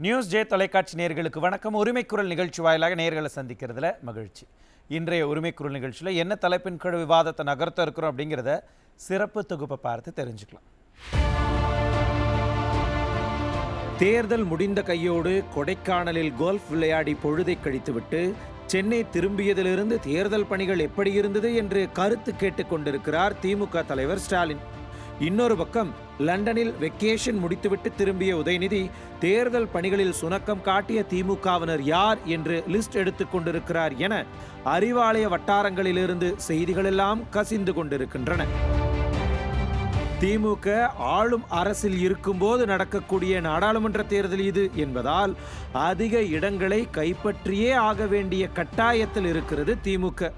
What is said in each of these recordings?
News J தொலைக்காட்சி நேயர்களுக்கு வணக்கம். உரிமைக்குரல் நிகழ்ச்சி வாயிலாக நேயர்களை சந்திக்கிறதுல மகிழ்ச்சி. இன்றைய உரிமைக்குரல் நிகழ்ச்சியில் என்ன தலைப்பின் கீழ் விவாதத்தை நகர்த்த இருக்கிறோம் அப்படிங்கிறத சிறப்பு தொகுப்பை பார்த்து தெரிஞ்சுக்கலாம். தேர்தல் முடிந்த கையோடு கொடைக்கானலில் கோல்ஃப் விளையாடி பொழுதை கழித்துவிட்டு சென்னை திரும்பியதிலிருந்து தேர்தல் பணிகள் எப்படி இருந்தது என்று கருத்து கேட்டுக் கொண்டிருக்கிறார் திமுக தலைவர் ஸ்டாலின். இன்னொரு பக்கம் லண்டனில் வெக்கேஷன் முடித்துவிட்டு திரும்பிய உதயநிதி தேர்தல் பணிகளில் சுணக்கம் காட்டிய திமுகவினர் யார் என்று லிஸ்ட் எடுத்துக் கொண்டிருக்கிறார் என அறிவாலய வட்டாரங்களிலிருந்து செய்திகளெல்லாம் கசிந்து கொண்டிருக்கின்றன. திமுக ஆளும் அரசில் இருக்கும்போது நடக்கக்கூடிய நாடாளுமன்ற தேர்தல் இது என்பதால் அதிக இடங்களை கைப்பற்றியே ஆக வேண்டிய கட்டாயத்தில் இருக்கிறது திமுக.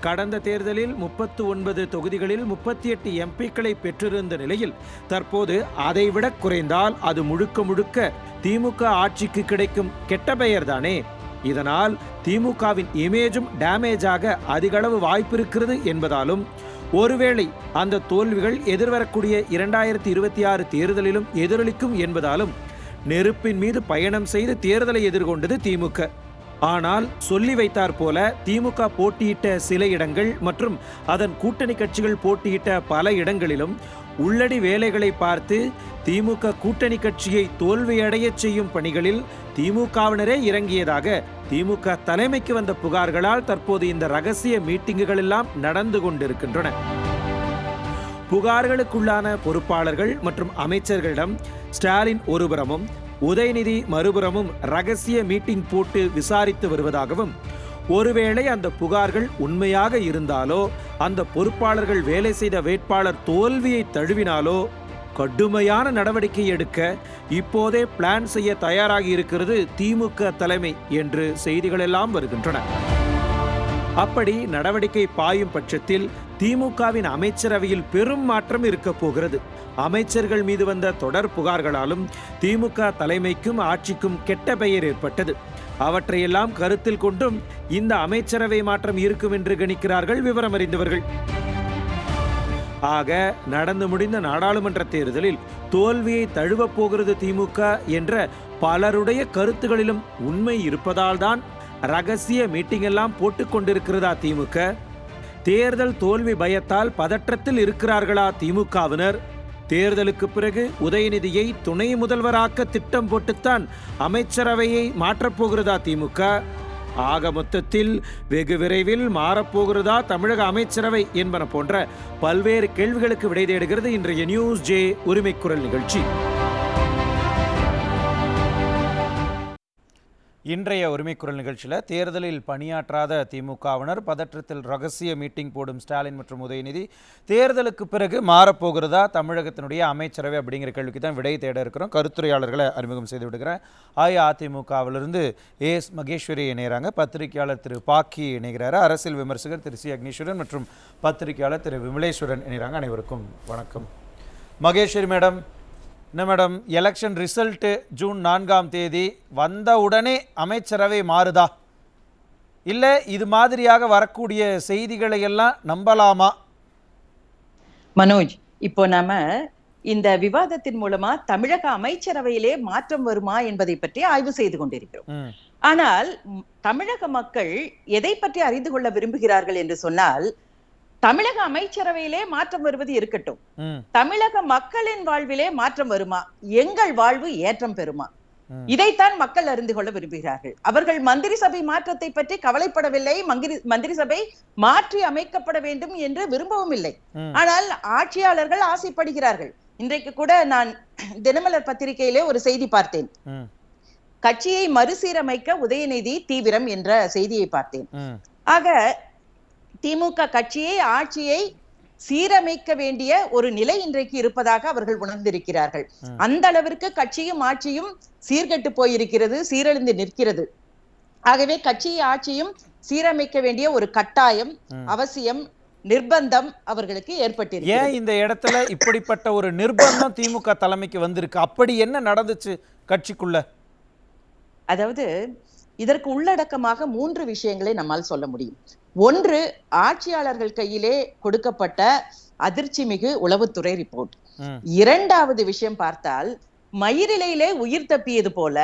கடந்த தேர்தலில் 39 தொகுதிகளில் 38 எம்பிக்களை பெற்றிருந்த நிலையில் தற்போது அதைவிட குறைந்தால் அது முழுக்க திமுக ஆட்சிக்கு கிடைக்கும் கெட்ட பெயர் தானே. இதனால் திமுகவின் இமேஜும் டேமேஜ் ஆக அதிகளவு வாய்ப்பு இருக்கிறது என்பதாலும் ஒருவேளை அந்த தோல்விகள் எதிர்வரக்கூடிய 2026 தேர்தலிலும் எதிரொலிக்கும் என்பதாலும் நெருப்பின் மீது பயணம் செய்து தேர்தலை எதிர்கொண்டது திமுக. ஆனால் சொல்லி வைத்தார் போல திமுக போட்டியிட்ட சில இடங்கள் மற்றும் அதன் கூட்டணி கட்சிகள் போட்டியிட்ட பல இடங்களிலும் உள்ளடி வேலைகளை பார்த்து திமுக கூட்டணி கட்சியை தோல்வியடைய செய்யும் பணிகளில் திமுகவினரே இறங்கியதாக திமுக தலைமைக்கு வந்த புகார்களால் தற்போது இந்த ரகசிய மீட்டிங்குகள் எல்லாம் நடந்து கொண்டிருக்கின்றன. புகார்களுக்குள்ளான பொறுப்பாளர்கள் மற்றும் அமைச்சர்களிடம் ஸ்டாலின் ஒருபுறமும் உதயநிதி மறுபுறமும் ரகசிய மீட்டிங் போட்டு விசாரித்து வருவதாகவும், ஒருவேளை அந்த புகார்கள் உண்மையாக இருந்தாலோ அந்த பொறுப்பாளர்கள் வேலை செய்த வேட்பாளர் தோல்வியை தழுவினாலோ கடுமையான நடவடிக்கை எடுக்க இப்போதே பிளான் செய்ய தயாராகி இருக்கிறது திமுக தலைமை என்று செய்திகள் எல்லாம் வருகின்றன. அப்படி நடவடிக்கை பாயும் பட்சத்தில் திமுகவின் அமைச்சரவையில் பெரும் மாற்றம் இருக்க போகிறது. அமைச்சர்கள் மீது வந்த தொடர் புகார்களாலும் திமுக தலைமைக்கும் ஆட்சிக்கும் கெட்ட பெயர் ஏற்பட்டது. அவற்றையெல்லாம் கருத்தில் கொண்டும் இந்த அமைச்சரவை மாற்றம் இருக்கும் என்று கணிக்கிறார்கள் விவரம் அறிந்தவர்கள். ஆக நடந்து முடிந்த நாடாளுமன்ற தேர்தலில் தோல்வியை தழுவப் போகிறது திமுக என்ற பலருடைய கருத்துகளிலும் உண்மை இருப்பதால் தான் ரகசிய மீட்டிங் எல்லாம் போட்டுக் கொண்டிருக்கிறதா திமுக? தேர்தல் தோல்வி பயத்தால் பதற்றத்தில் இருக்கிறார்களா திமுகவினர்? தேர்தலுக்கு பிறகு உதயநிதியை துணை முதல்வராக்க திட்டம் போட்டுத்தான் அமைச்சரவையை மாற்றப்போகிறதா திமுக? ஆக மொத்தத்தில் வெகு விரைவில் மாறப்போகிறதா தமிழக அமைச்சரவை என்பன போன்ற பல்வேறு கேள்விகளுக்கு விடை தேடுகிறது இன்றைய நியூஸ் ஜே உரிமைக்குரல் நிகழ்ச்சி. இன்றைய உரிமைக்குரல் நிகழ்ச்சியில் தேர்தலில் பணியாற்றாத திமுகவினர் பதற்றத்தில் ரகசிய மீட்டிங் போடும் ஸ்டாலின் மற்றும் உதயநிதி தேர்தலுக்கு பிறகு மாறப்போகிறதா தமிழகத்தினுடைய அமைச்சரவை அப்படிங்கிற கேள்விக்கு தான் விடை தேட இருக்கிறோம். கருத்துரையாளர்களை அறிமுகம் செய்து விடுகிறேன். அஇஅதிமுகவிலிருந்து ஏஎஸ் மகேஸ்வரி இணைகிறாங்க, பத்திரிகையாளர் திரு பாக்கி இணைகிறாரு, அரசியல் விமர்சகர் திரு சி அக்னீஸ்வரன் மற்றும் பத்திரிகையாளர் திரு விமலேஸ்வரன் இணைகிறாங்க. அனைவருக்கும் வணக்கம். மகேஸ்வரி மேடம், என்ன மேடம், எலெக்ஷன் ரிசல்ட்டு ஜூன் 4ஆம் தேதி வந்த உடனே அமைச்சரவை மாறுதா, இல்லை இது மாதிரியாக வரக்கூடிய செய்திகளை எல்லாம் நம்பலாமா? மனோஜ், இப்போ நாம இந்த விவாதத்தின் மூலமா தமிழக அமைச்சரவையிலே மாற்றம் வருமா என்பதை பற்றி ஆய்வு செய்து கொண்டிருக்கிறோம். ஆனால் தமிழக மக்கள் எதை பற்றி அறிந்து கொள்ள விரும்புகிறார்கள் என்று சொன்னால், தமிழக அமைச்சரவையிலே மாற்றம் வருவது இருக்கட்டும், தமிழக மக்களின் வாழ்விலே மாற்றம் வருமா, எங்கள் வாழ்வு ஏற்றம் பெறுமா, இதைத்தான் மக்கள் அறிந்து கொள்ள விரும்புகிறார்கள். அவர்கள் மந்திரி சபை மாற்றத்தை பற்றி கவலைப்படவில்லை, மந்திரி சபை மாற்றி அமைக்கப்பட வேண்டும் என்று விரும்பவும் இல்லை. ஆனால் ஆட்சியாளர்கள் ஆசைப்படுகிறார்கள். இன்றைக்கு கூட நான் தினமலர் பத்திரிகையிலே ஒரு செய்தி பார்த்தேன். கட்சியை மறுசீரமைக்க உதயநிதி தீவிரம் என்ற செய்தியை பார்த்தேன். ஆக திமுக கட்சியை ஆட்சியை சீரமைக்க வேண்டிய ஒரு நிலை இன்றைக்கு இருப்பதாக அவர்கள் உணர்ந்திருக்கிறார்கள். அந்த அளவிற்கு கட்சியும் ஆட்சியும் சீர்கெட்டு போயிருக்கிறது, சீரழிந்து நிற்கிறது. ஆகவே கட்சியை ஆட்சியும் சீரமைக்க வேண்டிய ஒரு கட்டாயம், அவசியம், நிர்பந்தம் அவர்களுக்கு ஏற்பட்டிருக்கு. ஏன் இந்த இடத்துல இப்படிப்பட்ட ஒரு நிர்பந்தம் திமுக தலைமைக்கு வந்திருக்கு? அப்படி என்ன நடந்துச்சு கட்சிக்குள்ள? அதாவது இதற்கு உள்ளடக்கமாக 3 விஷயங்களை நம்மால் சொல்ல முடியும். ஒன்று, ஆட்சியாளர்கள் கையிலே கொடுக்கப்பட்ட அதிர்ச்சி மிகு உளவுத்துறை ரிப்போர்ட். இரண்டாவது விஷயம் பார்த்தால், மயிரிழையிலே உயிர் தப்பியது போல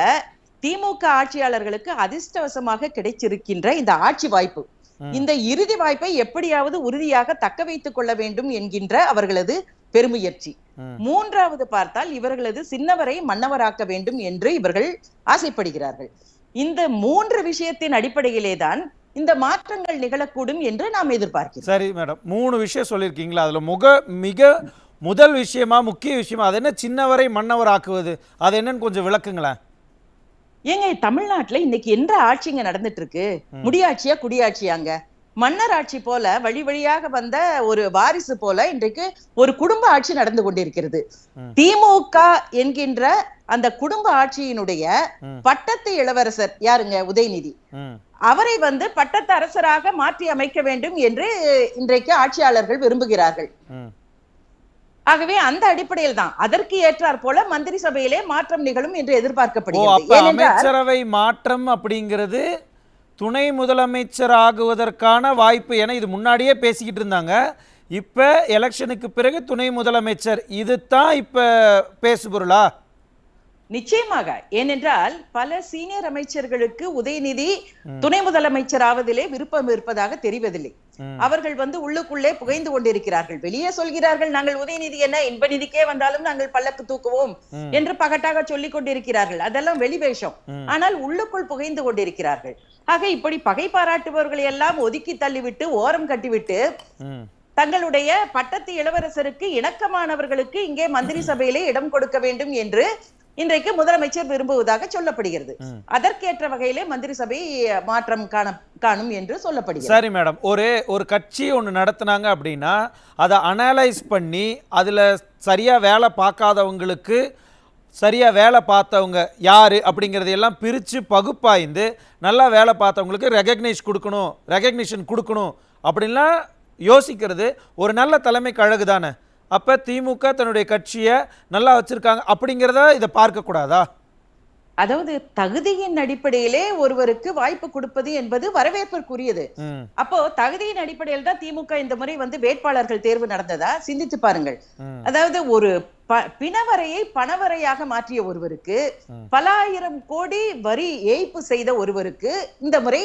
திமுக ஆட்சியாளர்களுக்கு அதிர்ஷ்டவசமாக கிடைச்சிருக்கின்ற இந்த ஆட்சி வாய்ப்பு, இந்த இறுதி வாய்ப்பை எப்படியாவது உறுதியாக தக்க வைத்துக் கொள்ள வேண்டும் என்கின்ற அவர்களது பெருமுயற்சி. மூன்றாவது பார்த்தால் இவர்களது சின்னவரை மன்னவராக்க வேண்டும் என்று இவர்கள் ஆசைப்படுகிறார்கள். இந்த 3 விஷயத்தின் அடிப்படையிலே தான் இந்த மாற்றங்கள் நிகழக்கூடும் என்று நாம் எதிர்பார்க்கிறோம். சரி மேடம், 3 விஷயம் சொல்லியிருக்கீங்களா? அதுல மிக முதல் விஷயமா, முக்கிய விஷயமா, அது என்ன சின்னவரை மன்னவர் ஆக்குவது, அது என்னன்னு கொஞ்சம் விளக்குங்களேன். ஏங்க, தமிழ்நாட்டுல இன்னைக்கு என்ற ஆட்சிங்க நடந்துட்டு இருக்கு? முடியாட்சியா குடியாட்சியாங்க? மன்னர் ஆட்சி போல வழி வழியாக வந்த ஒரு வாரிசு போல இன்றைக்கு ஒரு குடும்ப ஆட்சி நடந்து கொண்டிருக்கிறது. திமுக என்கின்ற அந்த குடும்ப ஆட்சியினுடைய பட்டத்து இளவரசர் யாருங்க? உதயநிதி. அவரை பட்டத்து அரசராக மாற்றி அமைக்க வேண்டும் என்று இன்றைக்கு ஆட்சியாளர்கள் விரும்புகிறார்கள். ஆகவே அந்த அடிப்படையில் தான் அதற்கு ஏற்றார் போல மந்திரி சபையிலே மாற்றம் நிகழும் என்று எதிர்பார்க்கப்படுகிறது. அமைச்சரவை மாற்றம் அப்படிங்கிறது துணை முதலமைச்சர் ஆகுவதற்கான வாய்ப்பு என இது முன்னாடியே பேசிக்கிட்டு இருந்தாங்க. இப்ப எலெக்ஷனுக்கு பிறகு துணை முதலமைச்சர், இதுதான் இப்ப பேசுபொருளா? நிச்சயமாக. ஏனென்றால் பல சீனியர் அமைச்சர்களுக்கு உதயநிதி துணை முதலமைச்சர் ஆவதிலே விருப்பம் இருப்பதாக தெரிவதில்லை. அவர்கள் உள்ளுக்குள்ளே புகைந்து கொண்டிருக்கிறார்கள். வெளியே சொல்கிறார்கள், நாங்கள் உதயநிதி என்ன இன்ப நிதிக்கே வந்தாலும் நாங்கள் பல்லக்கு தூக்குவோம் என்று பகட்டாக சொல்லிக் கொண்டிருக்கிறார்கள். அதெல்லாம் வெளிவேஷம். ஆனால் உள்ளுக்குள் புகைந்து கொண்டிருக்கிறார்கள். ஆக இப்படி பகை பாராட்டுபவர்களை எல்லாம் ஒதுக்கி தள்ளிவிட்டு ஓரம் கட்டிவிட்டு தங்களுடைய பட்டத்து இளவரசருக்கு இணக்கமானவர்களுக்கு இங்கே மந்திரி சபையிலே இடம் கொடுக்க வேண்டும் என்று இன்றைக்கு முதலமைச்சர் விரும்புவதாக சொல்லப்படுகிறது. அதற்கேற்ற வகையிலே மந்திரி சபை மாற்றம் காணும் என்று சொல்லப்படுகிறது. சரி மேடம், ஒரு கட்சி ஒன்று நடத்தினாங்க அப்படின்னா அதை அனலைஸ் பண்ணி அதில் சரியா வேலை பார்க்காதவங்களுக்கு சரியா வேலை பார்த்தவங்க யாரு அப்படிங்கிறதையெல்லாம் பிரித்து பகுப்பாய்ந்து நல்லா வேலை பார்த்தவங்களுக்கு ரெகக்னிஷன் கொடுக்கணும் அப்படின்லாம் யோசிக்கிறது ஒரு நல்ல தலைமைக்கு அழகு தானே. அப்போ திமுக தன்னுடைய கட்சியை நல்லா வச்சிருக்காங்க அப்படிங்கிறத இதை பார்க்கக்கூடாதா? அதாவது தகுதியின் அடிப்படையிலே ஒருவருக்கு வாய்ப்பு கொடுப்பது என்பது வரவேற்பிற்குரியது. அப்போ தகுதியின் அடிப்படையில் தான் திமுக இந்த முறை வேட்பாளர்கள் தேர்வு நடந்ததா? சிந்தித்து பாருங்கள். அதாவது ஒரு பிணவரையை பணவரையாக மாற்றிய ஒருவருக்கு, பல ஆயிரம் கோடி வரி ஏய்ப்பு செய்த ஒருவருக்கு இந்த முறை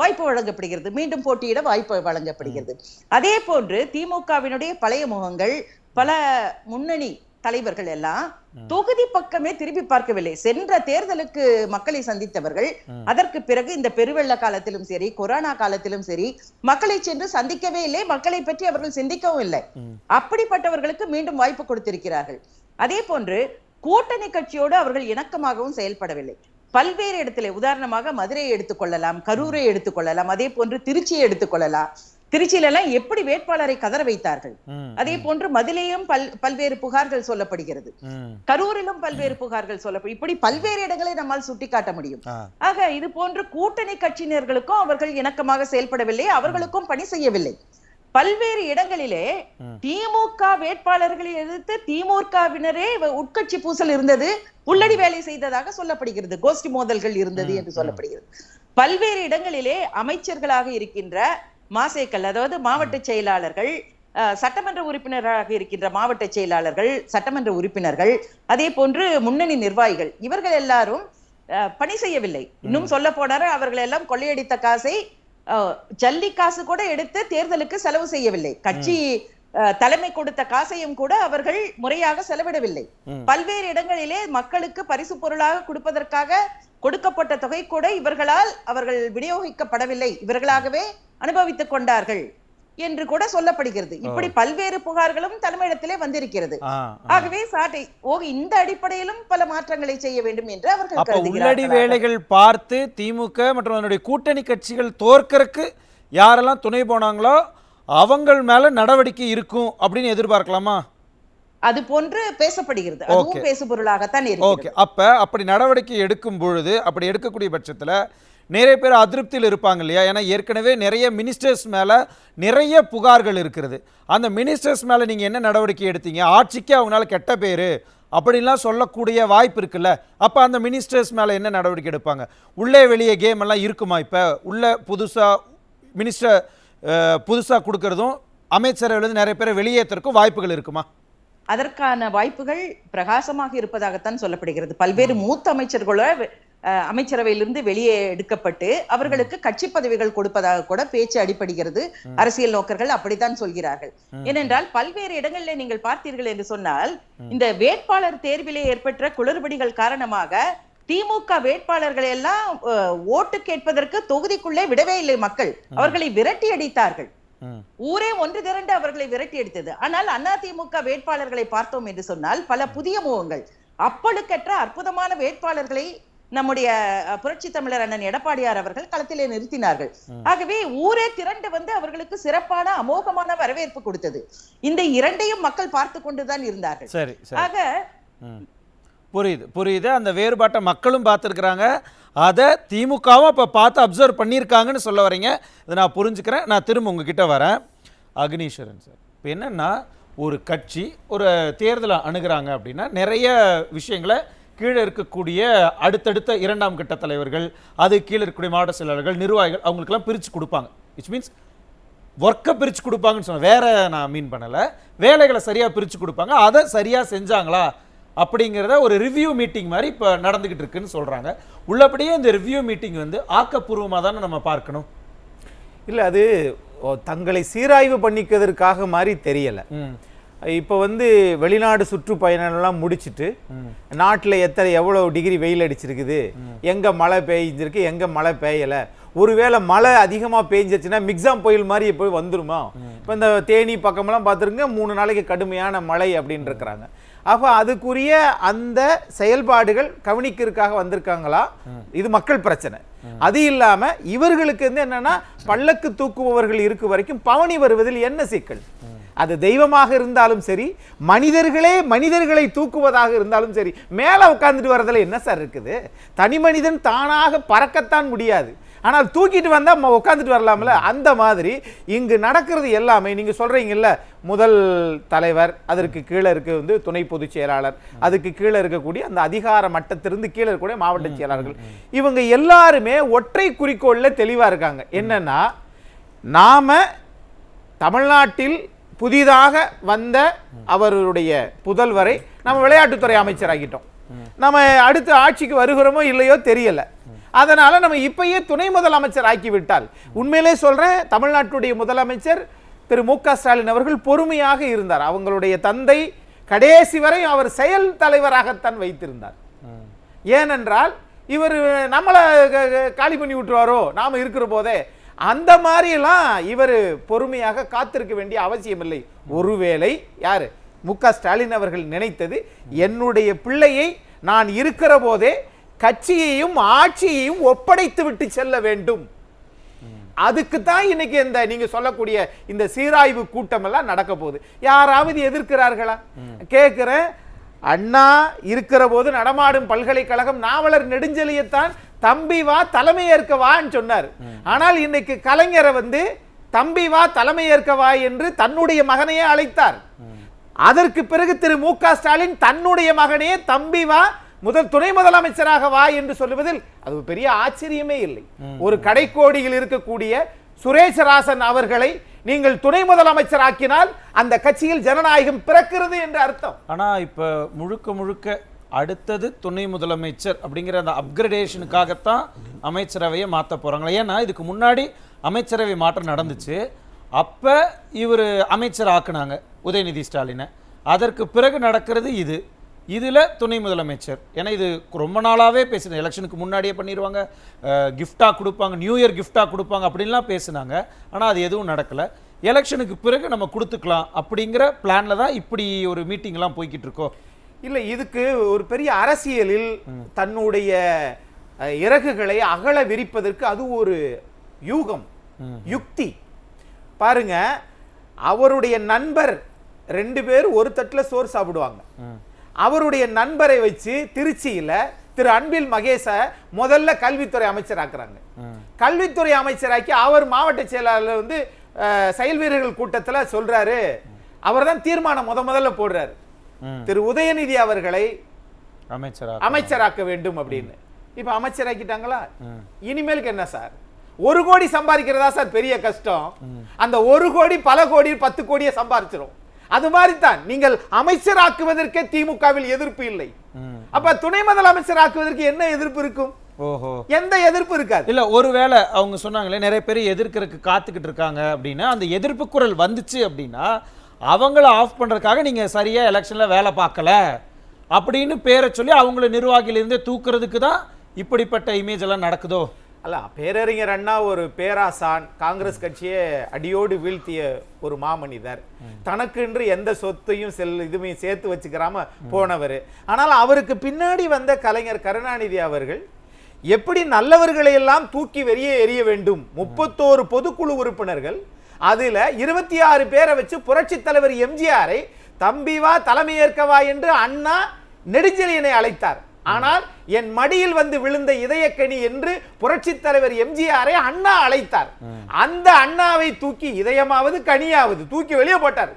வாய்ப்பு வழங்கப்படுகிறது, மீண்டும் போட்டியிட வாய்ப்பு வழங்கப்படுகிறது. அதே போன்று திமுகவினுடைய பழைய முகங்கள், பல முன்னணி தலைவர்கள் எல்லாம் தொகுதி பக்கமே திரும்பி பார்க்கவில்லை. சென்ற தேர்தலுக்கு மக்களை சந்தித்தவர்கள் அதற்கு பிறகு இந்த பெருவெள்ள காலத்திலும் சரி, கொரோனா காலத்திலும் சரி மக்களை சென்று சந்திக்கவே இல்லை. மக்களை பற்றி அவர்கள் சிந்திக்கவும் இல்லை. அப்படிப்பட்டவர்களுக்கு மீண்டும் வாய்ப்பு கொடுத்திருக்கிறார்கள். அதே போன்று கூட்டணி கட்சியோடு அவர்கள் இணக்கமாகவும் செயல்படவில்லை. பல்வேறு இடத்திலே, உதாரணமாக மதுரையை எடுத்துக்கொள்ளலாம், கரூரை எடுத்துக்கொள்ளலாம், அதே போன்று திருச்சியை எடுத்துக்கொள்ளலாம். திருச்சியில எல்லாம் எப்படி வேட்பாளரை கதற வைத்தார்கள். அதே போன்று மதிலையும் பல்வேறு புகார்கள் சொல்லப்படுகிறது, கரூரிலும் பல்வேறு புகார்கள் சொல்லப்படும். இப்படி பல்வேறு இடங்களை நம்மால் சுட்டிக்காட்ட முடியும். ஆக இது போன்று கூட்டணி கட்சியினர்களுக்கும் அவர்கள் இணக்கமாக செயல்படவில்லை, அவர்களுக்கும் பணி செய்யவில்லை. பல்வேறு இடங்களிலே திமுக வேட்பாளர்களை எதிர்த்து திமுகவினரே உட்கட்சி பூசல் இருந்தது, உள்ளடி வேலை செய்ததாக சொல்லப்படுகிறது, கோஷ்டி மோதல்கள் இருந்தது என்று சொல்லப்படுகிறது. பல்வேறு இடங்களிலே அமைச்சர்களாக இருக்கின்ற மாசேக்கள், அதாவது மாவட்ட செயலாளர்கள், சட்டமன்ற உறுப்பினராக இருக்கின்ற மாவட்ட செயலாளர்கள், சட்டமன்ற உறுப்பினர்கள், அதே போன்று முன்னணி நிர்வாகிகள், இவர்கள் எல்லாரும் பணி செய்யவில்லை. இன்னும் சொல்ல போனாரு, அவர்கள் எல்லாம் கொள்ளையடித்த காசை ஜல்லி காசு கூட எடுத்து தேர்தலுக்கு செலவு செய்யவில்லை. கட்சி தலைமை கொடுத்த காசையும் கூட அவர்கள் முறையாக செலவிடவில்லை. பல்வேறு இடங்களிலே மக்களுக்கு பரிசு பொருளாக கொடுப்பதற்காக கொடுக்கப்பட்ட தொகை கூட அவர்கள் விநியோகிக்கப்படவில்லை, இவர்களாகவே அனுபவித்துக் கொண்டார்கள் என்று கூட சொல்லப்படுகிறது. இப்படி பல்வேறு புகார்களும் தலைமையிடத்திலே வந்திருக்கிறது. ஆகவே இந்த அடிப்படையிலும் பல மாற்றங்களை செய்ய வேண்டும் என்று அவர்கள் உள்ளடி வேலைகள் பார்த்து திமுக மற்றும் அதனுடைய கூட்டணி கட்சிகள் தோற்கறக்கு யாரெல்லாம் துணை போனாங்களோ அவங்கள் மேல நடவடிக்கை இருக்கும் அப்படின்னு எதிர்பார்க்கலாமா? அது போன்று பேசப்படுகிறது, அதுவும் பேசுபொருளாகத்தான் இருக்கு. அப்படி நடவடிக்கை எடுக்கும் பொழுது, அப்படி எடுக்கக்கூடிய பட்சத்துல நிறைய பேர் அதிருப்தியில் இருப்பாங்க இல்லையா? ஏன்னா ஏற்கனவே நிறைய மினிஸ்டர்ஸ் மேலே நிறைய புகார்கள் இருக்கிறது. அந்த மினிஸ்டர்ஸ் மேலே நீங்கள் என்ன நடவடிக்கை எடுத்தீங்க? ஆட்சிக்கு அவங்களால கெட்ட பேர் அப்படின்லாம் சொல்லக்கூடிய வாய்ப்பு இருக்குல்ல. அப்போ அந்த மினிஸ்டர்ஸ் மேலே என்ன நடவடிக்கை எடுப்பாங்க? உள்ளே வெளியே கேம் எல்லாம் இருக்குமா? இப்போ உள்ள மினிஸ்டர் புதுசாக கொடுக்கறதும் அமைச்சரவையிலிருந்து நிறைய பேரை வெளியேற்றறதுக்கும் வாய்ப்புகள் இருக்குமா? அதற்கான வாய்ப்புகள் பிரகாசமாக இருப்பதாகத்தான் சொல்லப்படுகிறது. பல்வேறு மூத்த அமைச்சர்களோட அமைச்சரவையிலிருந்து வெளியே எடுக்கப்பட்டு அவர்களுக்கு கட்சி பதவிகள் கொடுப்பதாக கூட பேச்சு அடிபடுகிறது. அரசியல் நோக்கர்கள் அப்படித்தான் சொல்கிறார்கள். ஏனென்றால் பல்வேறு இடங்களில் நீங்கள் பார்த்தீர்கள் என்று சொன்னால் இந்த வேட்பாளர் தேர்விலே ஏற்பட்ட குளறுபடிகள் காரணமாக திமுக வேட்பாளர்களை எல்லாம் ஓட்டு கேட்பதற்கு தொகுதிக்குள்ளே விடவே இல்லை. மக்கள் அவர்களை விரட்டி அடித்தார்கள். ஊரே ஒன்று திரண்டு அவர்களை விரட்டி அடித்தது. ஆனால் அதிமுக வேட்பாளர்களை பார்த்தோம் என்று சொன்னால் பல புதிய முகங்கள், அப்பழுக்கற்ற அற்புதமான வேட்பாளர்களை நம்முடைய புரட்சி தமிழர் அண்ணன் எடப்பாடியார் அவர்கள் களத்திலே நிறுத்தினார்கள். ஆகவே ஊரே திரண்டு வந்து அவர்களுக்கு சிறப்பான அமோகமான வரவேற்பு கொடுத்தது. இந்த இரண்டையும் மக்கள் பார்த்து கொண்டுதான் இருந்தார்கள். ஆக புரியுது. அந்த வேறுபாட்டை மக்களும் பார்த்துருக்குறாங்க, அதை திமுகவும் இப்போ பார்த்து அப்சர்வ் பண்ணியிருக்காங்கன்னு சொல்ல வரீங்க. இதை நான் புரிஞ்சுக்கிறேன். நான் திரும்ப உங்ககிட்ட வரேன். அக்னீஸ்வரன் சார், இப்போ என்னென்னா ஒரு கட்சி ஒரு தேர்தலை அணுகிறாங்க அப்படின்னா நிறைய விஷயங்களை கீழே இருக்கக்கூடிய அடுத்தடுத்த இரண்டாம் கட்ட தலைவர்கள், அது கீழே இருக்கக்கூடிய மாவட்ட செயலாளர்கள், நிர்வாகிகள், அவங்களுக்கெல்லாம் பிரித்து கொடுப்பாங்க. விச் மீன்ஸ் ஒர்க்கை பிரித்து கொடுப்பாங்கன்னு சொன்ன வேற நான் மீன் பண்ணலை. வேலைகளை சரியாக பிரித்து கொடுப்பாங்க. அதை சரியாக செஞ்சாங்களா அப்படிங்கிறத ஒரு ரிவ்யூ மீட்டிங் மாதிரி இப்போ நடந்துக்கிட்டு இருக்குன்னு சொல்கிறாங்க. உள்ளபடியே இந்த ரிவ்யூ மீட்டிங் வந்து ஆக்கப்பூர்வமாக தானே நம்ம பார்க்கணும். இல்லை, அது தங்களை சீராய்வு பண்ணிக்கிறதுக்காக மாதிரி தெரியலை. இப்போ வந்து வெளிநாடு சுற்றுப்பயணம்லாம் முடிச்சுட்டு நாட்டில் எவ்வளோ டிகிரி வெயில் அடிச்சிருக்குது, எங்கே மழை பெய்ஞ்சிருக்கு, எங்கே மழை பெய்யலை, ஒருவேளை மழை அதிகமாக பெய்ஞ்சிச்சுன்னா மிக்ஸாம் புயல் மாதிரி போய் வந்துருமா. இப்போ இந்த தேனி பக்கமெல்லாம் பார்த்துருங்க, 3 நாளைக்கு கடுமையான மழை அப்படின்னு இருக்கிறாங்க. அப்போ அதுக்குரிய அந்த செயல்பாடுகள் கவனிக்கிறதுக்காக வந்திருக்காங்களா? இது மக்கள் பிரச்சனை. அது இல்லாம இவர்களுக்கு வந்து என்னன்னா பல்லக்கு தூக்குபவர்கள் இருக்கு வரைக்கும் பவனி வருவதில் என்ன சிக்கல்? அது தெய்வமாக இருந்தாலும் சரி, மனிதர்களை தூக்குவதாக இருந்தாலும் சரி, மேல உட்கார்ந்துட்டு வரதுல என்ன சார் இருக்குது? தனி மனிதன் தானாக பறக்கத்தான் முடியாது, ஆனால் தூக்கிட்டு வந்தா உட்காந்துட்டு வரலாம்ல. அந்த மாதிரி இங்கு நடக்கிறது எல்லாமே நீங்க சொல்றீங்கல்ல, முதல் தலைவர், அதற்கு கீழே இருக்க வந்து துணை பொதுச் செயலாளர், அதுக்கு கீழே இருக்கக்கூடிய அந்த அதிகார மட்டத்திலிருந்து கீழே இருக்கக்கூடிய மாவட்ட செயலாளர்கள், இவங்க எல்லாருமே ஒற்றை குறிக்கோள்ல தெளிவா இருக்காங்க. என்னன்னா, நாம தமிழ்நாட்டில் புதிதாக வந்த அவருடைய புதல்வரை நம்ம விளையாட்டுத்துறை அமைச்சராகிட்டோம். நம்ம அடுத்த ஆட்சிக்கு வருகிறோமோ இல்லையோ தெரியல, அதனால நம்ம இப்பயே துணை முதலமைச்சர் ஆக்கிவிட்டால், உண்மையிலே சொல்றேன், தமிழ்நாட்டுடைய முதலமைச்சர் திரு மு.க. ஸ்டாலின் அவர்கள் பொறுமையாக இருந்தார். அவங்களுடைய தந்தை கடைசி வரை அவர் செயல் தலைவராகத்தான் வைத்திருந்தார். ஏனென்றால் இவர் நம்மளை காலி பண்ணி விட்டுருவாரோ நாம இருக்கிற போதே, அந்த மாதிரி எல்லாம் இவர் பொறுமையாக காத்திருக்க வேண்டிய அவசியம் இல்லை. ஒருவேளை யாரு மு.க. ஸ்டாலின் அவர்கள் நினைத்தது, என்னுடைய பிள்ளையை நான் இருக்கிற போதே கட்சியையும் ஆட்சியையும் ஒப்படைத்து விட்டு செல்ல வேண்டும். அதுக்கு தான் இன்னைக்கு இந்த நீங்க சொல்லக்கூடிய இந்த சீராய்வு கூட்டம் எல்லாம் நடக்க போகுது. யாராவது எதிர்க்கிறார்களா? கேட்கிறேன். அண்ணா இருக்கிற போது நடமாடும் பல்கலைக்கழகம் நாவலர் நெடுஞ்செழியத்தான் தம்பி வா தலைமை ஏற்க வான்னு சொன்னார். ஆனால் இன்னைக்கு கலைஞரை வந்து தம்பி வா தலைமை ஏற்க வா என்று தன்னுடைய மகனையே அழைத்தார். அதற்கு பிறகு திரு மு.க. ஸ்டாலின் தன்னுடைய மகனையே தம்பி வா துணை முதலமைச்சராக வா என்று சொல்லுவதில் அது பெரிய ஆச்சரியமே இல்லை. ஒரு கடைக்கோடியில் இருக்கக்கூடிய சுரேஷராசன் அவர்களை நீங்கள் துணை முதலமைச்சர் ஆக்கினால் அந்த கட்சியில் ஜனநாயகம் பிறக்கிறது என்று அர்த்தம். ஆனா இப்ப முழுக்க அடுத்தது துணை முதலமைச்சர் அப்படிங்கிற அந்த அப்கிரேடேஷனுக்காகத்தான் அமைச்சரவையை மாற்ற போறாங்களா? ஏன்னா இதுக்கு முன்னாடி அமைச்சரவை மாற்றம் நடந்துச்சு. அப்ப இவர் அமைச்சர் ஆக்குனாங்க உதயநிதி ஸ்டாலினை. அதற்கு பிறகு நடக்கிறது இதுல துணை முதலமைச்சர். ஏன்னா இது ரொம்ப நாளாவே பேசின, எலெக்ஷனுக்கு முன்னாடியே பண்ணிடுவாங்க, கிஃப்டா கொடுப்பாங்க, நியூ இயர் கிஃப்டா கொடுப்பாங்க அப்படின்லாம் பேசினாங்க. ஆனால் அது எதுவும் நடக்கலை. எலெக்ஷனுக்கு பிறகு நம்ம கொடுத்துக்கலாம் அப்படிங்கிற பிளான்ல தான் இப்படி ஒரு மீட்டிங்லாம் போய்கிட்டு இருக்கோம். இல்லை, இதுக்கு ஒரு பெரிய அரசியலில் தன்னுடைய இறகுகளை அகல விரிப்பதற்கு அது ஒரு யூகம், யுக்தி. பாருங்க, அவருடைய நண்பர் 2 பேர் ஒரு தட்டில் சோறு சாப்பிடுவாங்க. அவருடைய நண்பரை வச்சு திருச்சியில திரு அன்பில் மகேஷ முதல்ல கல்வித்துறை அமைச்சர் ஆக்குறாங்க. கல்வித்துறை அமைச்சராக்கி அவர் மாவட்ட செயலாளர் வந்து செயல் வீரர்கள் கூட்டத்துல சொல்றாரு, அவர் தான் தீர்மானம் முதல்ல போடுறாரு, திரு உதயநிதி அவர்களை அமைச்சராக்க வேண்டும் அப்படின்னு. இப்ப அமைச்சராக்கிட்டாங்களா? இனிமேலுக்கு என்ன சார்? 1 கோடி சம்பாதிக்கிறதா சார் பெரிய கஷ்டம். அந்த 1 கோடி பல கோடி 10 கோடியை சம்பாதிச்சிரும். அது மாதிரி தான் நீங்கள் அமைச்சராக்குவதற்கே திமுகவில் எதிர்ப்பு இல்லை. அப்ப துணை முதலமைச்சர் ஆக்குவதற்கு என்ன எதிர்ப்பு இருக்கும்? ஓஹோ, எந்த எதிர்ப்பு இருக்காது. இல்ல ஒருவேளை அவங்க சொன்னாங்களே நிறைய பேர் எதிர்க்கிறதுக்கு காத்துக்கிட்டு இருக்காங்க அப்படின்னா, அந்த எதிர்ப்பு குரல் வந்துச்சு அப்படின்னா அவங்கள ஆஃப் பண்றதுக்காக நீங்க சரியா எலெக்ஷன்ல வேலை பார்க்கல அப்படின்னு பேரை சொல்லி அவங்கள நிர்வாகியிலிருந்தே தூக்குறதுக்கு தான் இப்படிப்பட்ட இமேஜ் எல்லாம் நடக்குதோ? அல்ல, பேரறிஞர் அண்ணா ஒரு பேராசான், காங்கிரஸ் கட்சியை அடியோடு வீழ்த்திய ஒரு மாமனிதர், தனக்கென்று எந்த சொத்தையும் இதுவுமே சேர்த்து வச்சுக்கிறாம போனவர். ஆனால் அவருக்கு பின்னாடி வந்த கலைஞர் கருணாநிதி அவர்கள் எப்படி நல்லவர்களை எல்லாம் தூக்கி வெளியே எறிய வேண்டும், 31 பொதுக்குழு உறுப்பினர்கள், அதுல 26 பேரை வச்சு புரட்சி தலைவர் எம்ஜிஆரை தம்பி வா தலைமையேற்கவா என்று அண்ணா நெடுஞ்செழியனை அழைத்தார். ஆனால் என் மடியில் வந்து விழுந்த இதயக்கனி என்று புரட்சி தலைவர் எம்ஜிஆரை அண்ணா அழைத்தார். அந்த அண்ணாவை தூக்கி இதயமாவது கனியாவது தூக்கி வெளியே போட்டார்